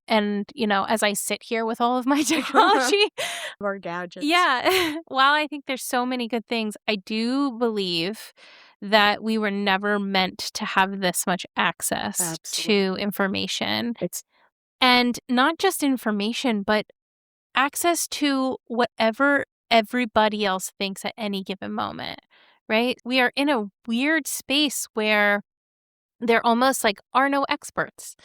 and, as I sit here with all of my technology, Or gadgets. Yeah. While I think there's so many good things, I do believe that we were never meant to have this much access to information. And not just information, but access to whatever everybody else thinks at any given moment, right? We are in a weird space where there almost are no experts.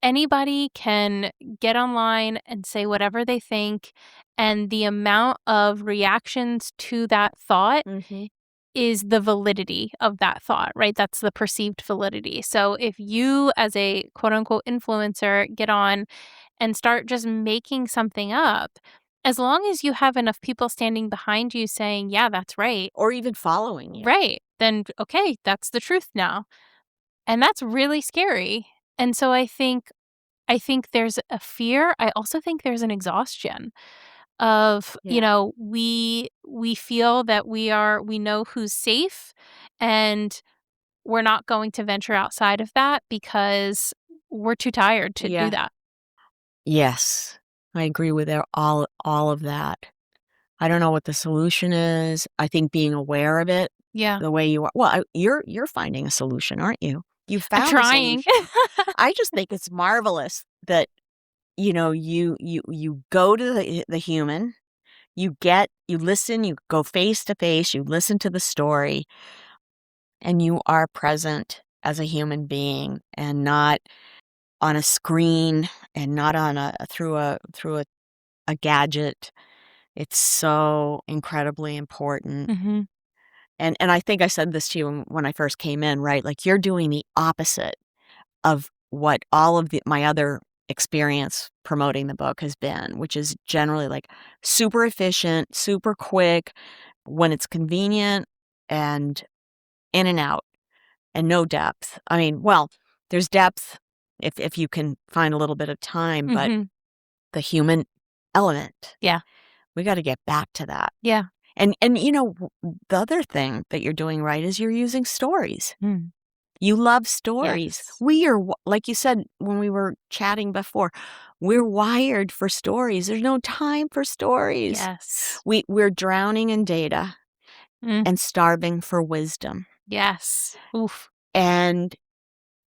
Anybody can get online and say whatever they think, and the amount of reactions to that thought is the validity of that thought, right? That's the perceived validity. So if you, as a quote unquote influencer, get on and start just making something up, as long as you have enough people standing behind you saying, yeah, that's right. Or even following you. Right. Then, okay, that's the truth now. And that's really scary. And so I think there's a fear. I also think there's an exhaustion of, we feel that we know who's safe, and we're not going to venture outside of that because we're too tired to do that. Yes. I agree with all of that. I don't know what the solution is. I think being aware of it, the way you are. Well, you're finding a solution, aren't you? You found I'm trying. a solution. I just think it's marvelous that you go to the human, you listen, you go face to face, you listen to the story, and you are present as a human being and not on a screen and not on through a gadget. It's so incredibly important. And I think I said this to you when I first came in, right? Like, you're doing the opposite of what all of my other experience promoting the book has been, which is generally super efficient, super quick, when it's convenient, and in and out, and no depth. I mean, well, there's depth if you can find a little bit of time. But Mm-hmm. the human element, Yeah. we got to get back to that. Yeah. And the other thing that you're doing right is you're using stories. Mm. You love stories. Yes. We are, like you said when we were chatting before, we're wired for stories. There's no time for stories. Yes. We're drowning in data and starving for wisdom. Yes. Oof. And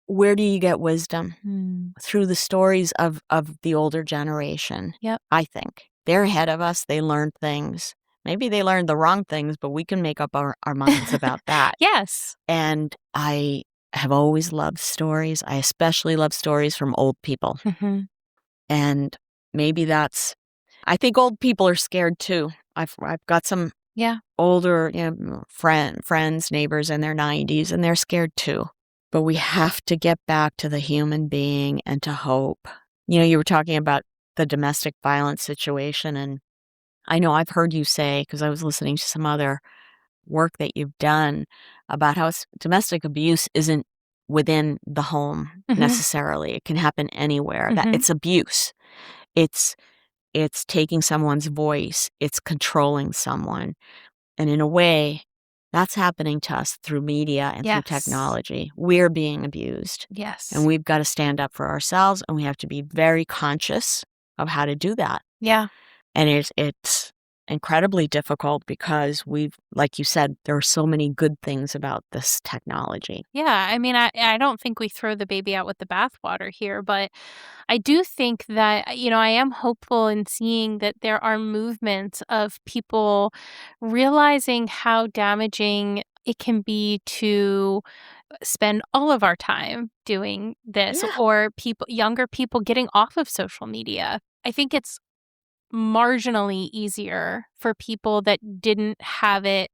where do you get wisdom? Mm. Through the stories of the older generation. Yep. I think they're ahead of us. They learned things. Maybe they learned the wrong things, but we can make up our minds about that. Yes. And I have always loved stories. I especially love stories from old people. Mm-hmm. And maybe I think old people are scared too. I've got some older friends, neighbors in their 90s, and they're scared too. But we have to get back to the human being and to hope. You were talking about the domestic violence situation, and I know I've heard you say, because I was listening to some other work that you've done about how domestic abuse isn't within the home necessarily. It can happen anywhere. That it's abuse. It's taking someone's voice. It's controlling someone. And in a way, that's happening to us through media and through technology. We're being abused. Yes. And we've got to stand up for ourselves, and we have to be very conscious of how to do that. Yeah. And it's incredibly difficult because like you said, there are so many good things about this technology. Yeah. I mean, I don't think we throw the baby out with the bathwater here, but I do think that, I am hopeful in seeing that there are movements of people realizing how damaging it can be to spend all of our time doing this, or younger people getting off of social media. I think it's marginally easier for people that didn't have it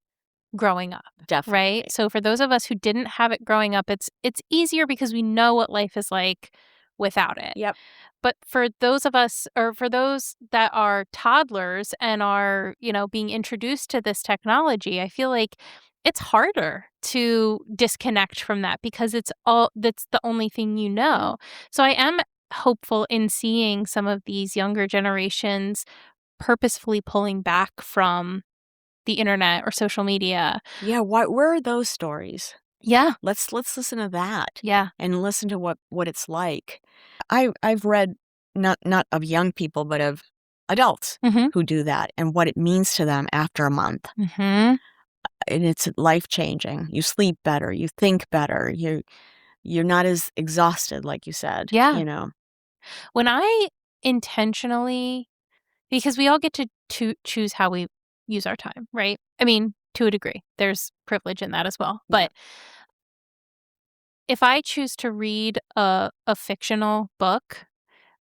growing up. Definitely. Right? So for those of us who didn't have it growing up, it's easier because we know what life is like without it. Yep. But for those of us, or for those that are toddlers and are, being introduced to this technology, I feel like it's harder to disconnect from that because that's the only thing you know. So I am hopeful in seeing some of these younger generations purposefully pulling back from the internet or social media. Yeah, where are those stories? Yeah. Let's listen to that. Yeah. And listen to what it's like. I've read not of young people, but of adults who do that and what it means to them after a month. Mm-hmm. And it's life-changing. You sleep better, you think better, you're not as exhausted, like you said. Yeah. When I intentionally, because we all get to choose how we use our time, right? I mean, to a degree, there's privilege in that as well. But if I choose to read a fictional book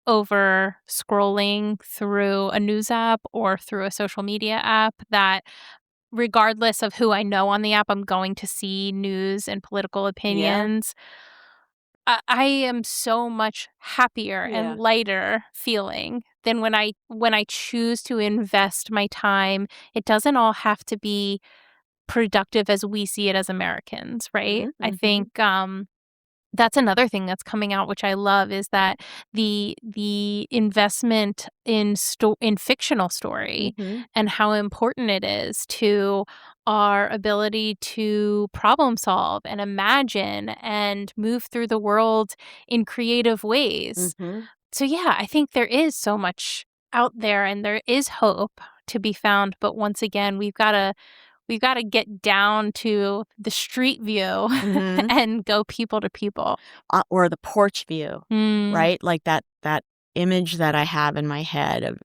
over scrolling through a news app or through a social media app, that regardless of who I know on the app, I'm going to see news and political opinions. I am so much happier and lighter feeling than when I choose to invest my time. It doesn't all have to be productive as we see it as Americans, right? I think that's another thing that's coming out, which I love, is that the investment in fictional story and how important it is to our ability to problem solve and imagine and move through the world in creative ways. So yeah, I think there is so much out there and there is hope to be found. But once again, we've got to get down to the street view and go people to people. Or the porch view, right? Like that image that I have in my head of,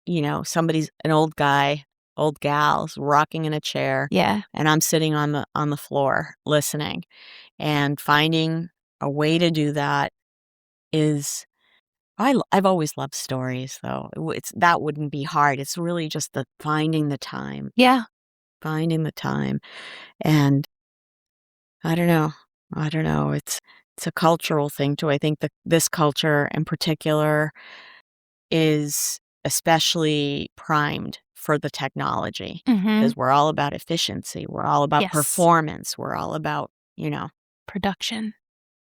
an old guy, old gal's rocking in a chair. Yeah. And I'm sitting on the floor listening, and finding a way to do that is, I've always loved stories, though. That wouldn't be hard. It's really just finding the time. Yeah. Finding the time. And I don't know. It's a cultural thing too. I think that this culture in particular is especially primed for the technology because we're all about efficiency. We're all about performance. We're all about, production.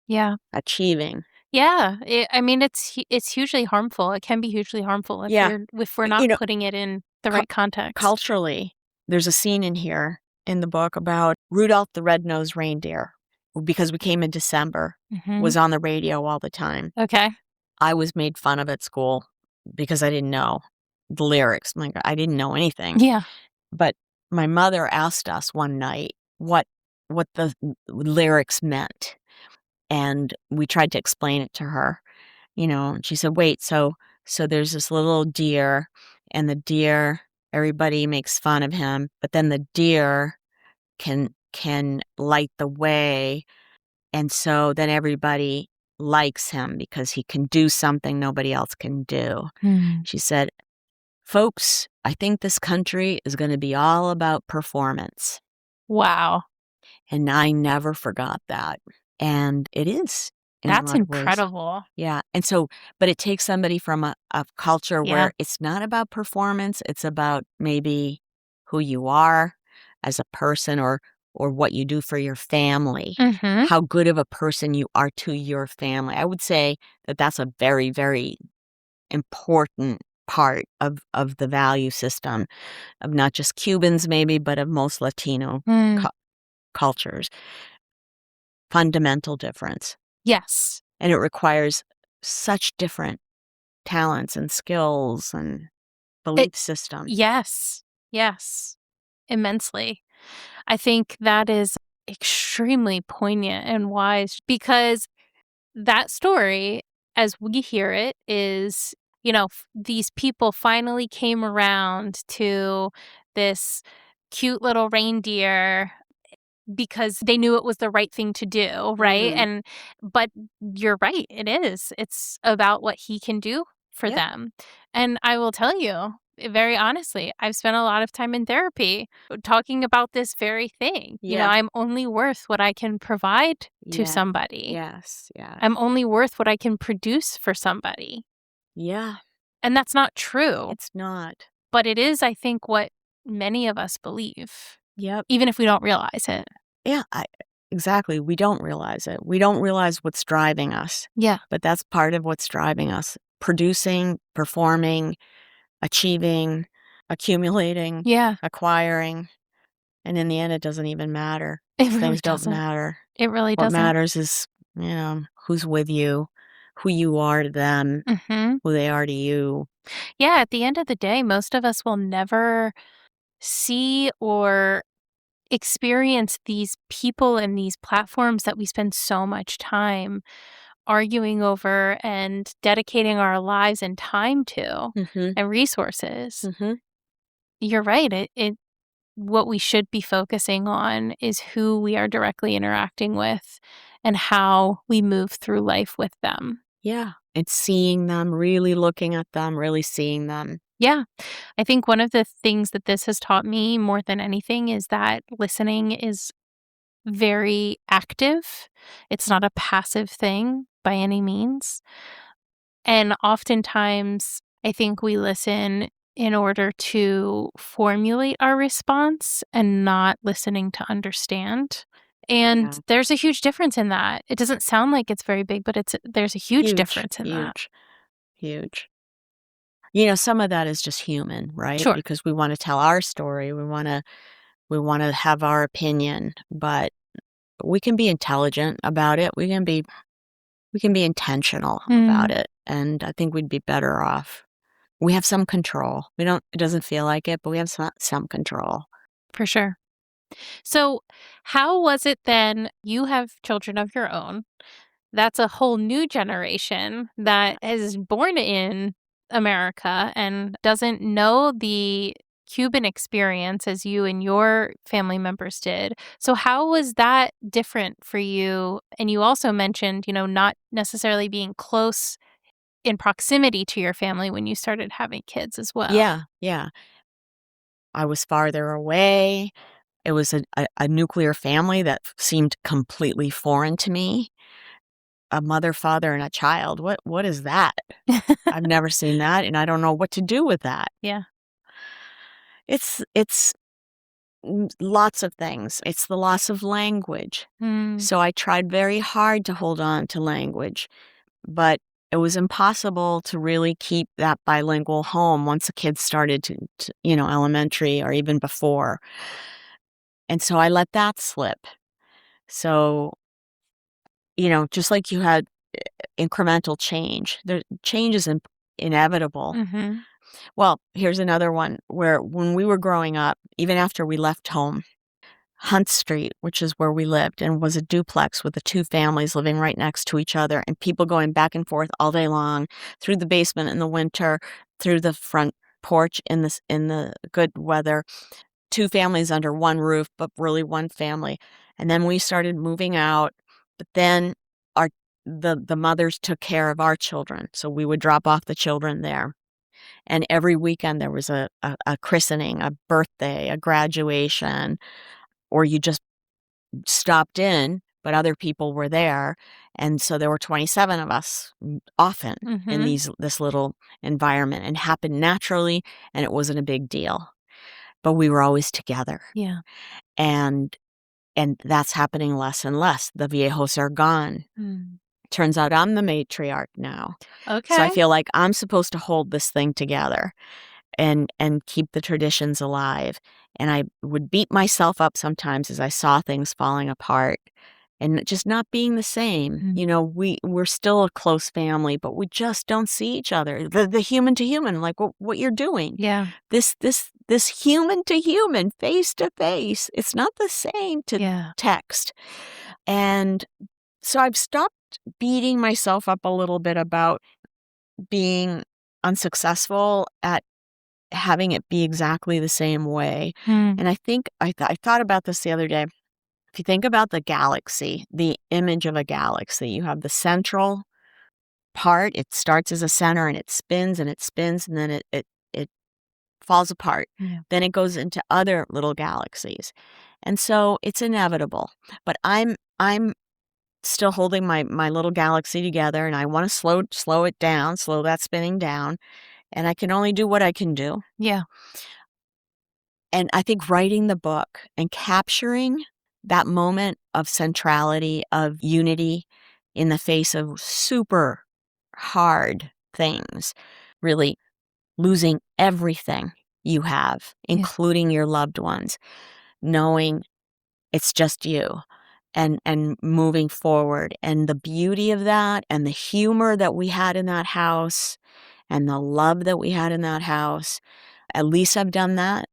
Yeah. achieving. Yeah, I mean, it's hugely harmful. It can be hugely harmful Yeah. if we're not putting it in the right context. Culturally, there's a scene in here in the book about Rudolph the Red-Nosed Reindeer, because we came in December, was on the radio all the time. Okay. I was made fun of at school because I didn't know the lyrics. Like, I didn't know anything. Yeah. But my mother asked us one night what the lyrics meant, and we tried to explain it to her, and she said, "Wait, so there's this little deer, and the deer, everybody makes fun of him, but then the deer can light the way, and so then everybody likes him because he can do something nobody else can do." She said, "Folks, I think this country is going to be all about performance." Wow. And I never forgot that. And it is in a That's lot of ways. incredible. Yeah. And so, but it takes somebody from a culture Yeah. where it's not about performance. It's about maybe who you are as a person, or what you do for your family, how good of a person you are to your family. I would say that that's a very, very important part of the value system of not just Cubans maybe, but of most Latino cultures. Fundamental difference. Yes. And it requires such different talents and skills and belief systems. Yes. Yes. Immensely. I think that is extremely poignant and wise, because that story, as we hear it, is, these people finally came around to this cute little reindeer because they knew it was the right thing to do, right? But you're right, it is. It's about what he can do for them. And I will tell you, very honestly, I've spent a lot of time in therapy talking about this very thing. I'm only worth what I can provide to somebody. Yes. Yeah. I'm only worth what I can produce for somebody. Yeah. And that's not true. It's not. But it is, I think, what many of us believe. Yep. Even if we don't realize it. Yeah. Exactly. We don't realize it. We don't realize what's driving us. Yeah. But that's part of what's driving us. Producing, performing, achieving, accumulating, acquiring. And in the end, it doesn't even matter. It really Things don't doesn't. matter. It really What doesn't. matters is, who's with you, who you are to them, who they are to you. Yeah, at the end of the day, most of us will never see or experience these people and these platforms that we spend so much time arguing over and dedicating our lives and time to and resources. You're right. What we should be focusing on is who we are directly interacting with and how we move through life with them. Yeah. It's seeing them, really looking at them, really seeing them. Yeah. I think one of the things that this has taught me more than anything is that listening is very active. It's not a passive thing by any means. And oftentimes, I think we listen in order to formulate our response and not listening to understand. And there's a huge difference in that. It doesn't sound like it's very big, but there's a huge difference in that. Huge. Some of that is just human, right? Sure. Because we want to tell our story. We want to have our opinion, but we can be intelligent about it. We can be intentional about it. And I think we'd be better off. We have some control. It doesn't feel like it, but we have some control. For sure. So how was it then? You have children of your own. That's a whole new generation that is born in America and doesn't know the Cuban experience as you and your family members did. So how was that different for you? And you also mentioned, not necessarily being close in proximity to your family when you started having kids as well. Yeah. I was farther away. It was a nuclear family that seemed completely foreign to me. A mother, father, and a child. What is that? I've never seen that, and I don't know what to do with that. Yeah. It's lots of things. It's the loss of language. So I tried very hard to hold on to language. but it was impossible to really keep that bilingual home once the kids started to elementary or even before. And so I let that slip. So, just like you had incremental change, change is inevitable. Mm-hmm. Well, here's another one where when we were growing up, even after we left home, Hunt Street, which is where we lived, and was a duplex with the two families living right next to each other and people going back and forth all day long through the basement in the winter, through the front porch in the good weather, two families under one roof, but really one family. And then we started moving out, but then the mothers took care of our children. So we would drop off the children there. And every weekend there was a christening, a birthday, a graduation, or you just stopped in, but other people were there. And so there were 27 of us often in this little environment, and happened naturally, and it wasn't a big deal. But we were always together. Yeah. And that's happening less and less. The viejos are gone. Turns out I'm the matriarch now. Okay. So I feel like I'm supposed to hold this thing together and keep the traditions alive. And I would beat myself up sometimes as I saw things falling apart and just not being the same. We're still a close family, but we just don't see each other. The human to human, like what you're doing. Yeah. This human to human, face to face, it's not the same to text. And so I've stopped beating myself up a little bit about being unsuccessful at having it be exactly the same way. And I think I thought about this the other day. If you think about the galaxy, the image of a galaxy, you have the central part. It starts as a center and it spins and it spins, and then it falls apart. Yeah. Then it goes into other little galaxies. And so it's inevitable. But I'm still holding my little galaxy together, and I want to slow it down, slow that spinning down. And I can only do what I can do. Yeah. And I think writing the book and capturing that moment of centrality, of unity in the face of super hard things, really losing everything you have, including your loved ones, knowing it's just you, and moving forward. And the beauty of that, and the humor that we had in that house, and the love that we had in that house. At least I've done that,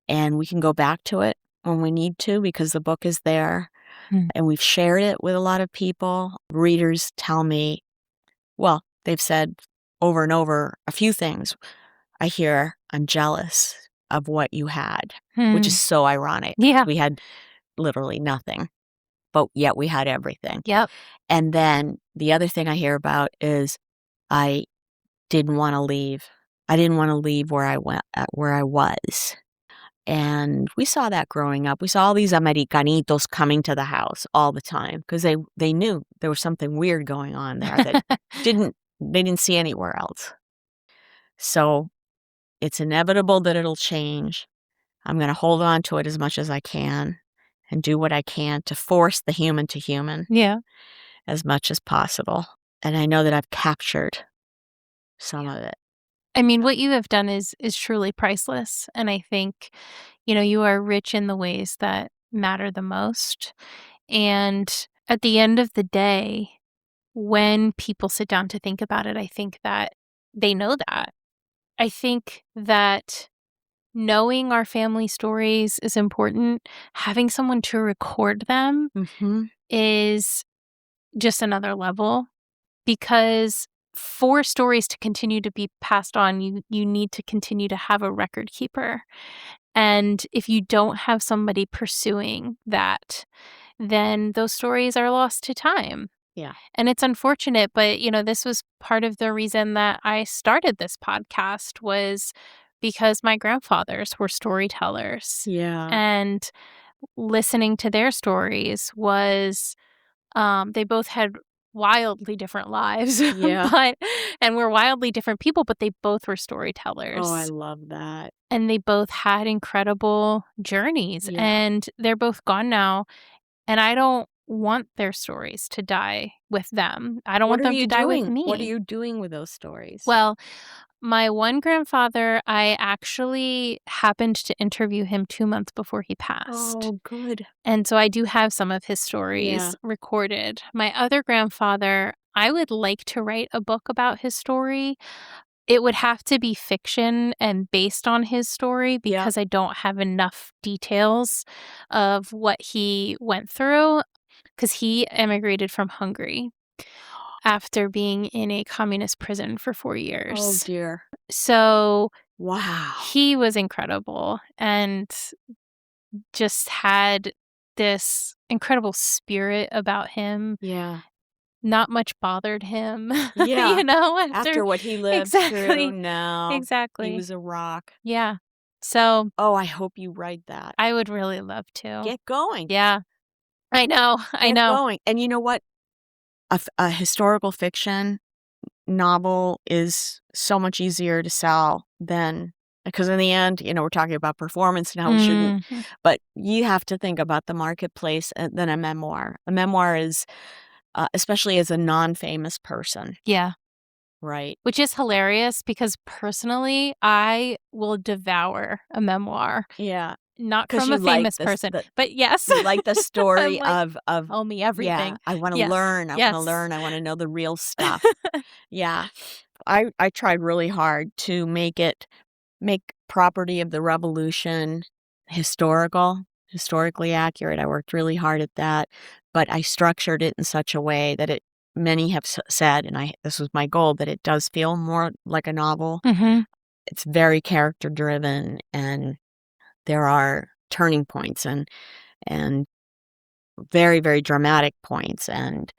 and we can go back to it when we need to, because the book is there, and we've shared it with a lot of people. Readers tell me, well, they've said over and over a few things. I hear, I'm jealous of what you had, which is so ironic. Yeah. We had literally nothing, but yet we had everything. Yep. And then the other thing I hear about is I didn't want to leave. I didn't want to leave where I was. And we saw that growing up. We saw all these Americanitos coming to the house all the time because they knew there was something weird going on there that they didn't see anywhere else. So it's inevitable that it'll change. I'm going to hold on to it as much as I can and do what I can to force the human to human as much as possible. And I know that I've captured some of it. I mean, what you have done is truly priceless. And I think, you are rich in the ways that matter the most. And at the end of the day, when people sit down to think about it, I think that they know that. I think that knowing our family stories is important. Having someone to record them is just another level, because for stories to continue to be passed on, you need to continue to have a record keeper. And if you don't have somebody pursuing that, then those stories are lost to time. Yeah. And it's unfortunate, but, this was part of the reason that I started this podcast, was because my grandfathers were storytellers. Yeah. And listening to their stories was, they both had wildly different lives, and we're wildly different people, but they both were storytellers. Oh, I love that. And they both had incredible journeys, and they're both gone now. And I don't want their stories to die with them. I don't What want are them to you die with doing? me. What are you doing with those stories? Well, my one grandfather, I actually happened to interview him 2 months before he passed. Oh, good. And so I do have some of his Yeah. stories recorded. My other grandfather, I would like to write a book about his story. It would have to be fiction and based on his story Yeah. because I don't have enough details of what he went through because he immigrated from Hungary after being in a communist prison for 4 Oh, years. dear. So Wow. he was incredible and just had this incredible spirit about him. Yeah. Not much bothered him, Yeah. you know, After what he lived through, Exactly. no, he Exactly. was a rock. Yeah. So Oh, I hope you write that. I would really love to. Get going. Yeah. I know. I Get know. going. And you know what? A historical fiction novel is so much easier to sell than because in the end, we're talking about performance and how we shouldn't, Mhm. but you have to think about the marketplace than a memoir. A memoir is, especially as a non-famous person, Yeah. right? Which is hilarious because personally, I will devour a memoir. Yeah, Not because from you a like famous person, but yes. you like the I'm story like, of tell me yeah. everything. I want to Yes. learn. I want to Yes. learn. I want to know the real stuff. Yeah, I tried really hard to make Property of the Revolution historically accurate. I worked really hard at that, but I structured it in such a way that many have said, and this was my goal, that it does feel more like a novel. Mhm. It's very character driven, and there are turning points and very, very dramatic points and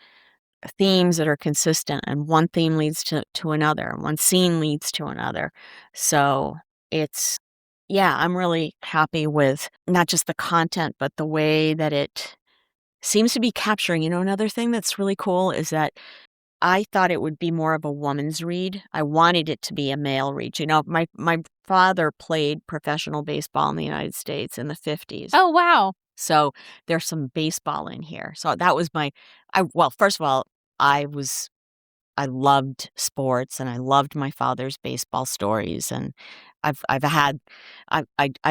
themes that are consistent, and one theme leads to another, one scene leads to another. So it's yeah, I'm really happy with not just the content, but the way that it seems to be capturing. Another thing that's really cool is that I thought it would be more of a woman's read. I wanted it to be a male read. My father played professional baseball in the United States in the 50s. Oh, wow. So there's some baseball in here. So that was well, first of all, I loved sports and I loved my father's baseball stories. And I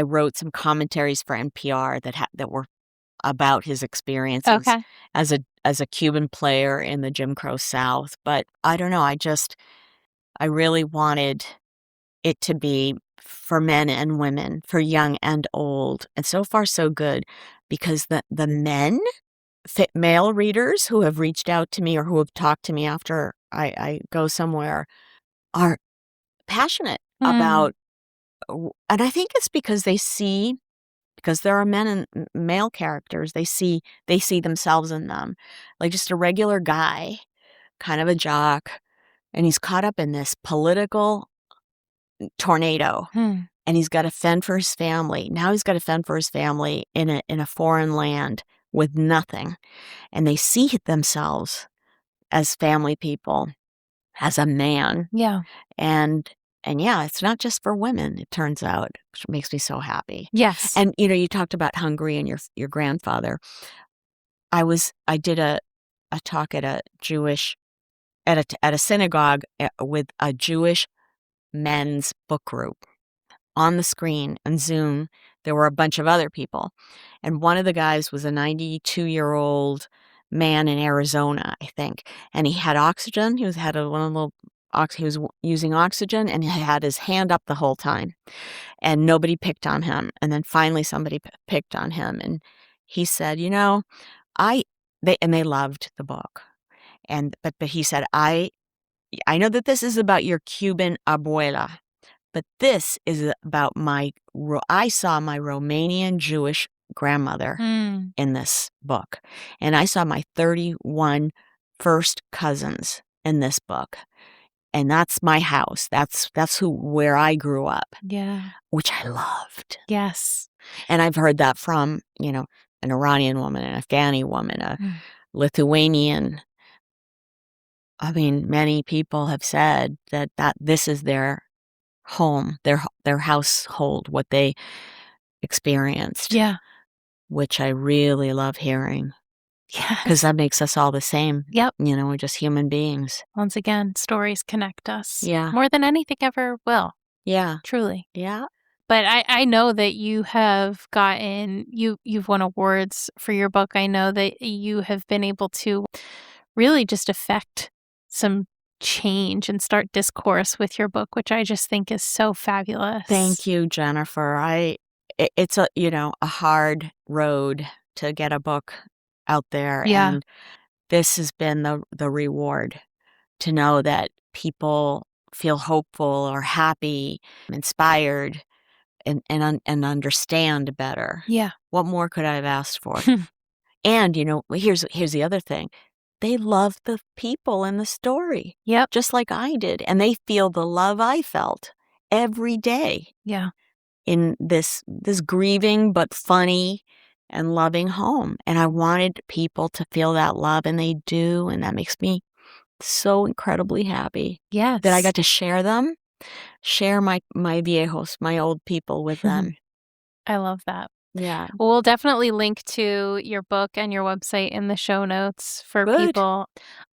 wrote some commentaries for NPR that were about his experiences Okay. as a Cuban player in the Jim Crow South. But I don't know. I really wanted it to be for men and women, for young and old. And so far, so good, because the male readers who have reached out to me or who have talked to me after I go somewhere are passionate Mm. about, and I think it's because there are men and male characters, they see themselves in them, like just a regular guy, kind of a jock, and he's caught up in this political tornado. Hmm. And he's got to fend for his family. Now he's got to fend for his family in a foreign land with nothing. And they see themselves as family people, as a man. Yeah. And yeah, it's not just for women, it turns out, which makes me so happy. Yes. And you talked about Hungary and your grandfather. I did a talk at a synagogue with a Jewish men's book group. On the screen and Zoom, there were a bunch of other people. And one of the guys was a 92-year-old man in Arizona, I think. And he had oxygen. He had one of the little he was using oxygen, and he had his hand up the whole time. And nobody picked on him. And then finally somebody picked on him. And he said, they loved the book. But he said, I know that this is about your Cuban abuela, but this is about I saw my Romanian Jewish grandmother Mm. in this book. And I saw my 31 first cousins in this book. And that's my house. That's where I grew up, Yeah. which I loved. Yes. And I've heard that from, an Iranian woman, an Afghani woman, a Mm. Lithuanian. I mean, many people have said that this is their home, their household, what they experienced, Yeah. which I really love hearing. Yes. Because that makes us all the same. Yep. We're just human beings. Once again, stories connect us. Yeah. More than anything ever will. Yeah. Truly. Yeah. But I know that you have you've won awards for your book. I know that you have been able to really just affect some change and start discourse with your book, which I just think is so fabulous. Thank you, Jennifer. It's a hard road to get a book out there. Yeah. And this has been the reward, to know that people feel hopeful or happy, inspired, and understand better. Yeah. What more could I have asked for? And, here's the other thing. They love the people in the story. Yep. Just like I did. And they feel the love I felt every day Yeah. in this grieving but funny and loving home. And I wanted people to feel that love, and they do. And that makes me so incredibly happy. Yes. That I got to share my viejos, my old people, with them. I love that. Yeah. Well, we'll definitely link to your book and your website in the show notes for Good. people.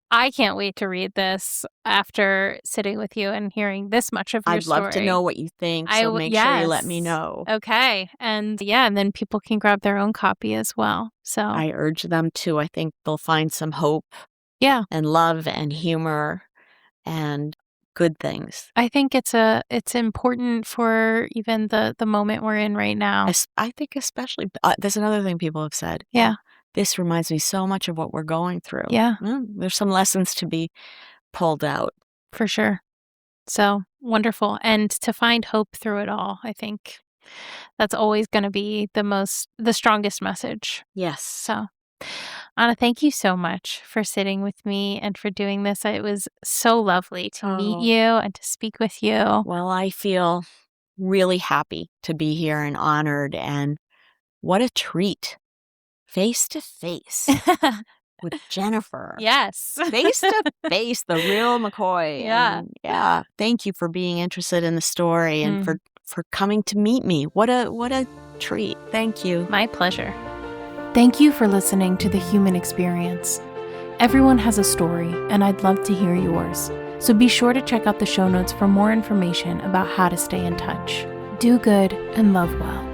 I can't wait to read this after sitting with you and hearing this much of your story. I'd love to know what you think, so make sure you let me know. Okay. And then people can grab their own copy as well. So I urge them to. I think they'll find some hope. Yeah. And love and humor and good things. I think it's important for even the moment we're in right now. I think especially, there's another thing people have said. Yeah. This reminds me so much of what we're going through. Yeah. There's some lessons to be pulled out. For sure. So wonderful. And to find hope through it all, I think that's always going to be the strongest message. Yes. So, Ana, thank you so much for sitting with me and for doing this. It was so lovely to meet you and to speak with you. Well, I feel really happy to be here and honored, and what a treat. Face to face with Jennifer. Yes. Face to face, the real McCoy. Yeah. And thank you for being interested in the story and for coming to meet me. What a treat. Thank you. My pleasure. Thank you for listening to The Human Experience. Everyone has a story, and I'd love to hear yours. So be sure to check out the show notes for more information about how to stay in touch. Do good and love well.